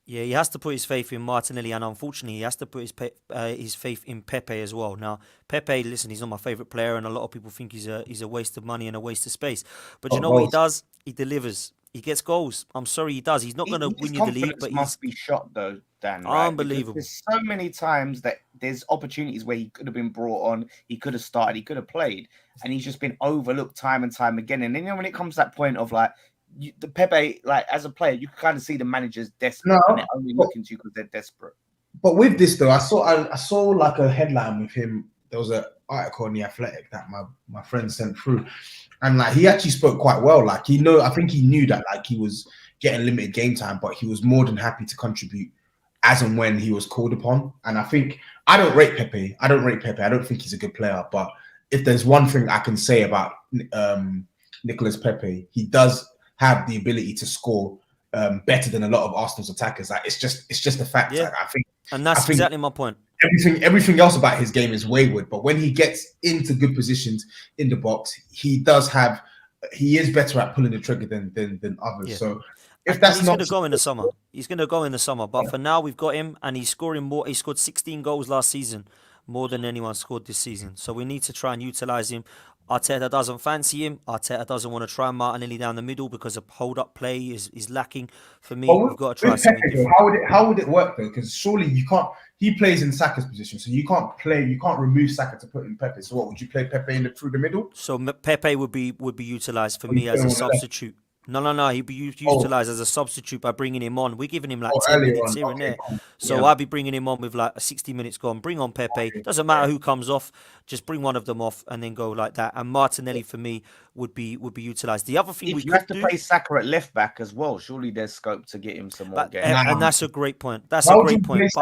Yeah, he has to put his faith in Martinelli, and unfortunately, he has to put his faith in Pepe as well. Now, Pepe, listen, he's not my favourite player, and a lot of people think he's a waste of money and a waste of space. But you know what he does? He delivers. He gets goals. I'm sorry, he does. He's not going to win you the league, but must be shot though, Dan. Right? Unbelievable. Because there's so many times that there's opportunities where he could have been brought on, he could have started, he could have played, and he's just been overlooked time and time again. And then, you know, when it comes to that point of like the Pepe, like as a player, you can kind of see the managers desperate, and they're only looking to you because they're desperate. But with this though, I saw like a headline with him. There was an article in The Athletic that my friend sent through, and like he actually spoke quite well. Like I think he knew that like he was getting limited game time, but he was more than happy to contribute as and when he was called upon. And I think I don't rate Pepe. I don't think he's a good player. But if there's one thing I can say about Nicolas Pepe, he does have the ability to score better than a lot of Arsenal's attackers. Like it's just a fact. Yeah. Like, I think exactly my point. Everything else about his game is wayward, but when he gets into good positions in the box, he is better at pulling the trigger than others. Yeah. So if that's he's going to go in the summer, but for now we've got him, and he's scoring more. He scored 16 goals last season, more than anyone scored this season. So we need to try and utilize him. Arteta doesn't fancy him. Arteta doesn't want to try Martinelli down the middle because a hold-up play is lacking. For me, we've got to try something different. How would it work though? Because surely you can't. He plays in Saka's position, so you can't remove Saka to put in Pepe. So what would you play Pepe through the middle? So Pepe would be utilized for me as a substitute. No. He'd be utilised as a substitute by bringing him on. We're giving him like 10 minutes here and there. Cool. So I'd be bringing him on with like 60 minutes gone. Bring on Pepe. Doesn't matter who comes off. Just bring one of them off and then go like that. And Martinelli for me would be utilised. The other thing you have to play Saka at left back as well. Surely there's scope to get him some more games. And that's a great point. But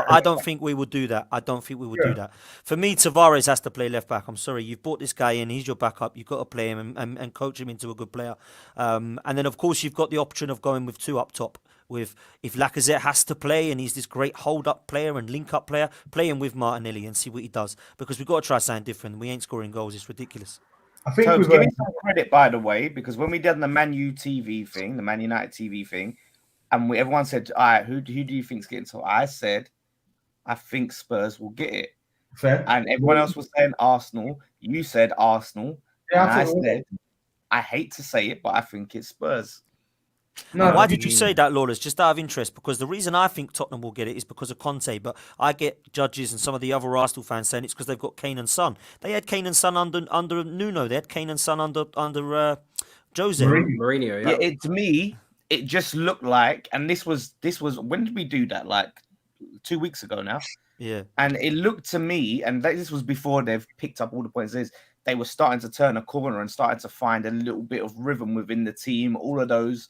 I don't think we would do that. Do that. For me, Tavares has to play left back. I'm sorry. You've brought this guy in. He's your backup. You've got to play him and coach him into a good player. And then, of course, you've got the option of going with two up top. If Lacazette has to play and he's this great hold-up player and link-up player, play him with Martinelli and see what he does. Because we've got to try something different. We ain't scoring goals. It's ridiculous. I think Tobs, give me some credit, by the way, because when we did the Man U TV thing, the Man United TV thing, and everyone said, all right, who do you think's getting to? I said, I think Spurs will get it. Fair. And everyone else was saying Arsenal. You said Arsenal. Yeah, and I said, I hate to say it, but I think it's Spurs. No, why did you say that, Lawless? Just out of interest, because the reason I think Tottenham will get it is because of Conte, but I get judges and some of the other Arsenal fans saying it's because they've got Kane and Son. They had Kane and Son under Nuno. They had Kane and Son under Jose. Mourinho, yeah. To me, it just looked like, and this was when did we do that? Like 2 weeks ago now. Yeah. And it looked to me, and this was before they've picked up all the points, they were starting to turn a corner and starting to find a little bit of rhythm within the team. All of those,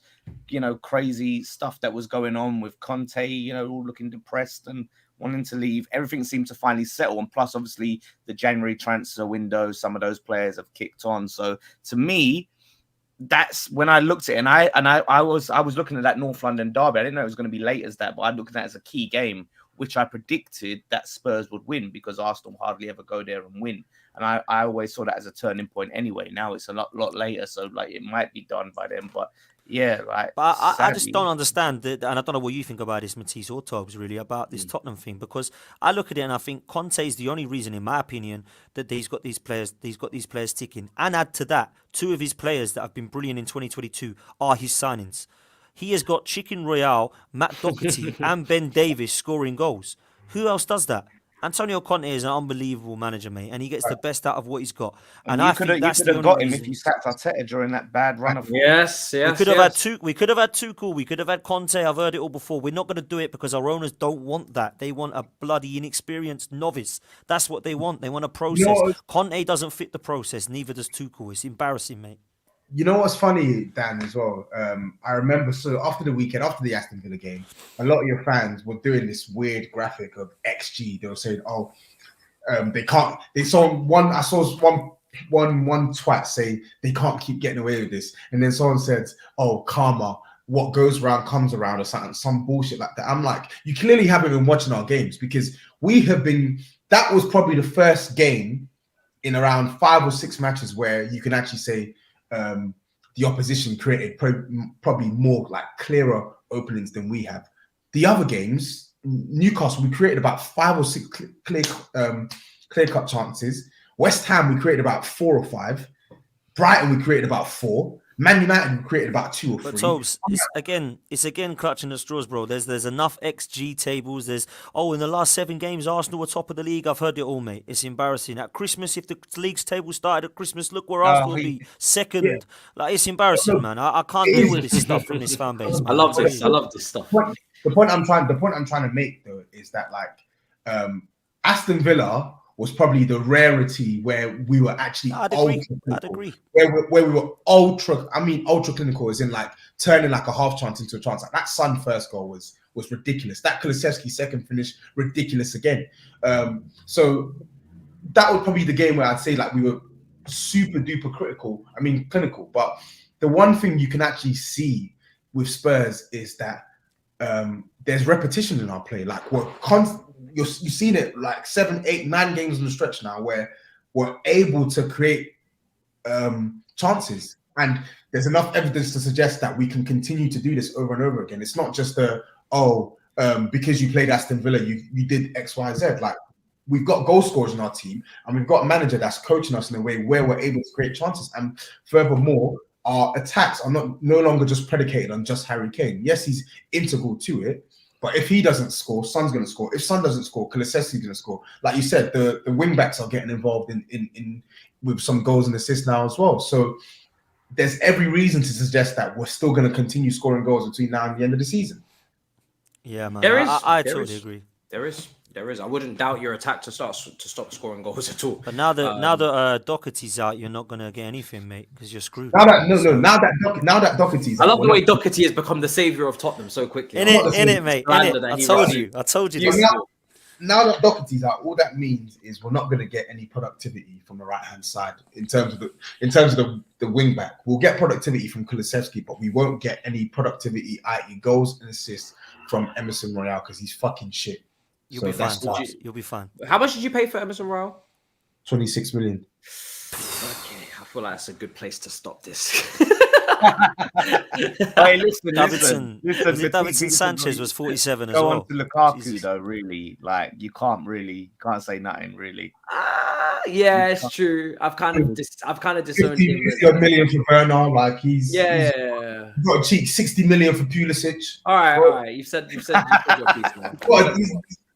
crazy stuff that was going on with Conte, all looking depressed and wanting to leave. Everything seemed to finally settle. And plus, obviously, the January transfer window, some of those players have kicked on. So to me, that's when I looked at it, and I was looking at that North London derby. I didn't know it was going to be late as that, but I looked at that as a key game, which I predicted that Spurs would win because Arsenal hardly ever go there and win. And I always saw that as a turning point anyway. Now it's a lot later, so like it might be done by then. But Yeah, like. But I just sadly. don't understand, and I don't know what you think about this, Matisse or Tobs, really, about this Tottenham thing. Because I look at it and I think Conte is the only reason, in my opinion, that he's got these players ticking. And add to that, two of his players that have been brilliant in 2022 are his signings. He has got Chicken Royale, Matt Doherty, and Ben Davies scoring goals. Who else does that? Antonio Conte is an unbelievable manager, mate, and he gets the best out of what he's got. And you I could think that's have the only got him reason. if you sacked Arteta during that bad run of. Yes. We could have had two. We could have had Tuchel. We could have had Conte. I've heard it all before. We're not going to do it because our owners don't want that. They want a bloody inexperienced novice. That's what they want. They want a process. Conte doesn't fit the process. Neither does Tuchel. It's embarrassing, mate. You know what's funny, Dan, as well? I remember, so after the weekend, after the Aston Villa game, a lot of your fans were doing this weird graphic of XG. They were saying, "Oh, they can't." They saw one. I saw one twat say they can't keep getting away with this, and then someone said, "Oh, karma. What goes around comes around," or something, some bullshit like that. I'm like, you clearly haven't been watching our games, because we have been. That was probably the first game in around 5 or 6 matches where you can actually say. The opposition created probably more like clearer openings than we have. The other games, Newcastle, we created about 5 or 6 clear-cut chances. West Ham, we created about 4 or 5. Brighton, we created about 4. Man United, we created about 2 or 3. But Tobes, it's again clutching at straws, bro. There's enough XG tables. There's in the last 7 games, Arsenal were top of the league. I've heard it all, mate. It's embarrassing. At Christmas, if the league's table started at Christmas, look where Arsenal will be second. Yeah. Like, it's embarrassing, man. I can't deal with this stuff from this fan base. Man. I love this stuff. The point I'm trying to make though is that Aston Villa was probably the rarity where we were actually I'd agree. Where we were ultra clinical, as in like turning like a half chance into a chance. Like that Son first goal was ridiculous. That Kulusevski second finish, ridiculous again. So that was probably the game where I'd say like we were super duper clinical. But the one thing you can actually see with Spurs is that there's repetition in our play. Like you've seen it like 7, 8, 9 games on the stretch now where we're able to create chances, and there's enough evidence to suggest that we can continue to do this over and over again. It's not just because you played Aston Villa, you did X, Y, Z. Like, we've got goal scorers in our team, and we've got a manager that's coaching us in a way where we're able to create chances. And furthermore, our attacks are no longer just predicated on just Harry Kane. Yes, he's integral to it, but if he doesn't score, Son's going to score. If Son doesn't score, Kulusevski's going to score. Like you said, the wing backs are getting involved in with some goals and assists now as well. So there's every reason to suggest that we're still going to continue scoring goals between now and the end of the season. Yeah, man. I totally agree. There is. I wouldn't doubt your attack to stop scoring goals at all. But now that Doherty's out, you're not gonna get anything, mate, because you're screwed. Now that Doherty's out, I love the way Doherty has become the savior of Tottenham so quickly. In it, mate. I told you. Now that Doherty's out, all that means is we're not going to get any productivity from the right hand side in terms of the wing back. We'll get productivity from Kulusevski, but we won't get any productivity, i.e., goals and assists, from Emerson Royale, because he's fucking shit. You'll be fine. How much did you pay for Emerson Royale? 26 million. Okay, I feel like that's a good place to stop this. Hey, listen. Davidson Sanchez was 47 as well. Go on to Lukaku though, really. Like, you can't say nothing really. Yeah, it's true. I've kind of disowned him. 50 million for Werner, like he's got a cheek. 60 million for Pulisic. All right. You've said your piece, man.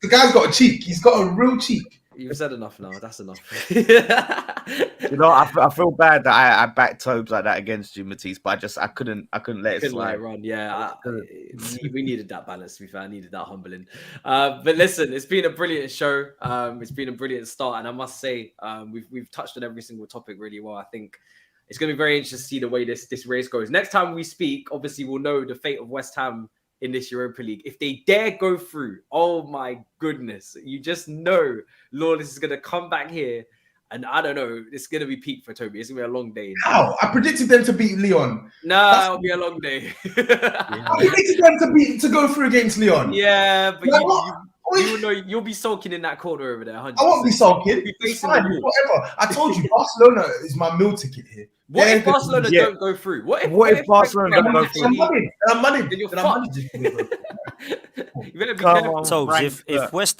The guy's got a cheek. He's got a real cheek. You've said enough now. That's enough. You know, I feel bad that I backed Tobes like that against you, Matisse, but I couldn't let it slide. Run. Yeah, we needed that balance. To be fair, I needed that humbling. But listen, it's been a brilliant show. It's been a brilliant start, and I must say, we've touched on every single topic really well. I think it's going to be very interesting to see the way this race goes. Next time we speak, obviously we'll know the fate of West Ham in this Europa League. If they dare go through, oh my goodness, you just know Lawless is going to come back here, and I don't know, it's going to be peak for Toby. It's going to be a long day. How? I predicted them to beat Lyon. No, it'll be a long day. I predicted them to go through against Lyon. Yeah, but You will know you'll be sulking in that corner over there. 100%. I won't be sulking. Be It's facing fine. the It's wall. whatever. I told you, Barcelona is my meal ticket here. What They're if Barcelona yeah. don't go through? What if Barcelona don't go actually- through? I'm money. Then you're Then I'm money. You better be Come careful. on. So if Frankfurt. West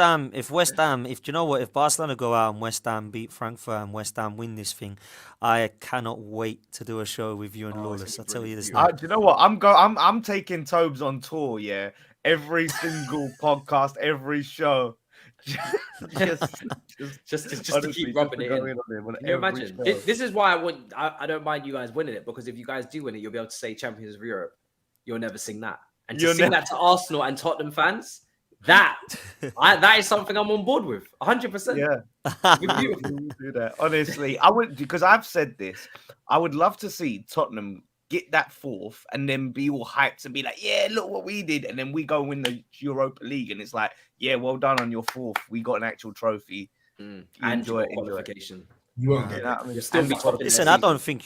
Ham, if you know what, if Barcelona go out and West Ham beat Frankfurt and West Ham win this thing, I cannot wait to do a show with you and Oh, it's Lawless. gonna I be tell really you this beautiful. now. Do you know what? I'm taking Tobes on tour. Yeah, every single podcast, every show. Just to honestly, keep rubbing to it go in. on it on Can you every imagine? show. This is why I don't mind you guys winning it, because if you guys do win it, you'll be able to say Champions of Europe. You'll never sing that. And to You'll sing never- that to Arsenal and Tottenham fans, that is something I'm on board with. 100%. Yeah, You're beautiful. we will do that. Honestly, I would, because I've said this. I would love to see Tottenham get that fourth and then be all hyped and be like, "Yeah, look what we did," and then we go win the Europa League, and it's like, "Yeah, well done on your fourth. We got an actual trophy." And enjoy your it, enjoy it. qualification. You won't get that. You'll still be top in Listen, their I season. don't think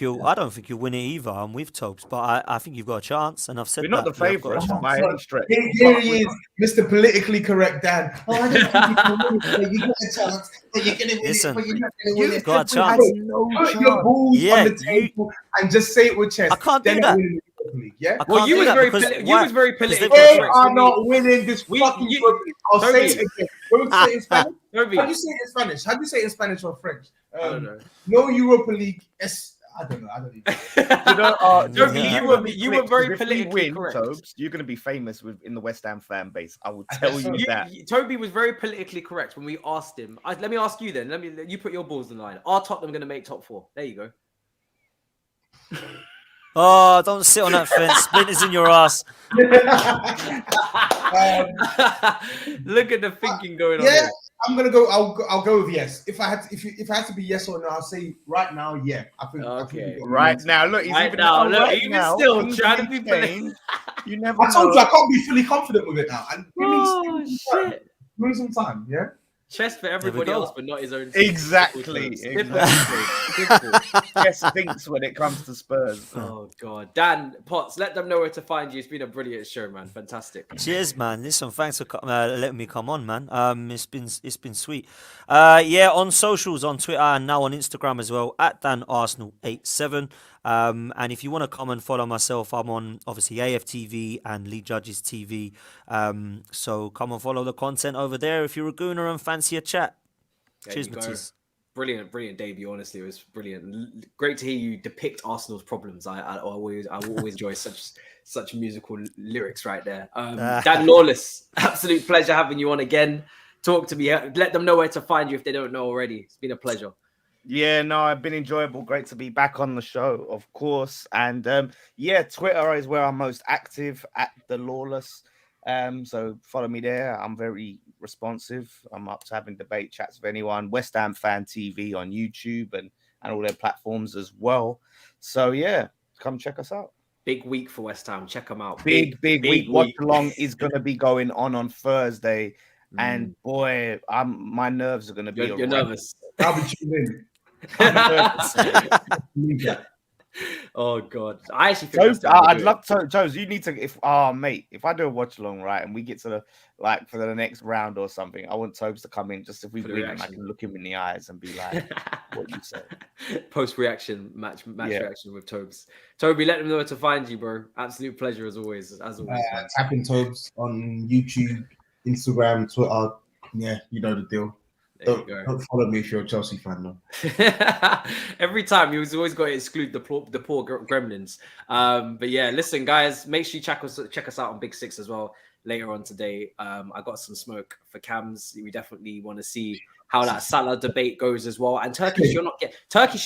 you'll win it either. I'm with Tobes, but I think you've got a chance, and I've said We're not the that. You've got a favourites chance. by any stretch. Here he is, Mr. Politically Correct Dan. Oh, I don't think you can win it, but you got a chance. But you're gonna win Listen, it, but you're not gonna win you've it. got a Has chance. no Put chance. your balls Yeah, on the table and just say it with chest. I can't They're do not that. winning the Europa League, yeah? I Well, can't you do was that very because you why? was very Because politically they've got They correct. are not winning this We- fucking you- Europa League. I'll say Toby. it again. What would you say in Spanish? Toby, How do you say it in Spanish? How do you say it in Spanish or French? I don't know. No Europa League. I don't know. I don't even. You know, Toby, Yeah. you were very if we politically win, correct. Tobes, you're going to be famous in the West Ham fan base. I will tell you that. Toby was very politically correct when we asked him. Let me ask you then. You put your balls in the line. Are Tottenham going to make top four? There you go. Oh, don't sit on that fence. Splinters in your ass. Look at the thinking going on. Yeah, Here. I'm gonna go. I'll go with yes. If I had to be yes or no, I'll say right now, yeah. I think. Okay. Right now, look, he's Right even now, look, right even now, still things trying to may be politic. change. You never I told know. you I can't be fully confident with it now. And give me Oh some time. shit! Give me some time. Yeah. Chest for everybody go. else, but not his own. Exactly. Typical. Yes, thinks when it comes to Spurs. Oh god, Dan Potts, let them know where to find you. It's been a brilliant show, man. Fantastic. Cheers, man. Listen, thanks for letting me come on, man. It's been sweet. Yeah, on socials, on Twitter and now on Instagram as well, at DanArsenal87. And if you want to come and follow myself, I'm on obviously AFTV and Lee Judges TV. So come and follow the content over there if you're a gooner and fancy a chat. There Cheers, you go. Matisse. Brilliant debut. Honestly, it was brilliant. Great to hear you depict Arsenal's problems. I will always enjoy such musical lyrics right there. Dan Lawless, absolute pleasure having you on again. Talk to me. Let them know where to find you if they don't know already. It's been a pleasure. Yeah, no, I've been enjoyable. Great to be back on the show, of course. And yeah, Twitter is where I'm most active, at the Lawless. So follow me there. I'm very responsive. I'm up to having debate chats with anyone. West Ham Fan TV on YouTube and all their platforms as well. So yeah, come check us out. Big week for West Ham. Check them out. Big week. Watch along is going to be going on Thursday. And boy, my nerves are going to be. You're nervous. I'll be tuned in. Oh god, I actually think I'd love to. Jones, you need to. If I do a watch along, right, and we get to for the next round or something, I want Tobes to come in just if we win, I can look him in the eyes and be like, "What you say?" Post reaction match reaction with Tobes. Toby, let them know where to find you, bro. Absolute pleasure as always. Tapping Tobes on YouTube, Instagram, Twitter. Yeah, you know the deal. Don't follow me if you're a Chelsea fan, though. Every time he's always got to exclude the poor gremlins. But yeah, listen, guys, make sure you check us out on Big Six as well later on today. I got some smoke for Cams. We definitely want to see how that Salah debate goes as well. And Turkish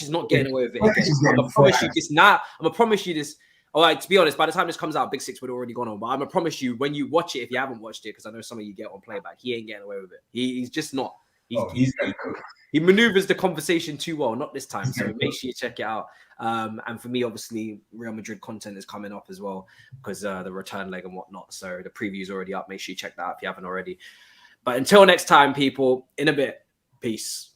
is not getting away with it again. I'm gonna promise you this now. I'm gonna promise you this. All right, to be honest, by the time this comes out, Big Six would have already gone on. But I'm gonna promise you, when you watch it, if you haven't watched it, because I know some of you get on playback, he ain't getting away with it. He's just not. He maneuvers the conversation too well, not this time. So make sure you check it out. And for me, obviously, Real Madrid content is coming up as well because the return leg and whatnot. So the preview is already up. Make sure you check that out if you haven't already. But until next time, people, in a bit. Peace.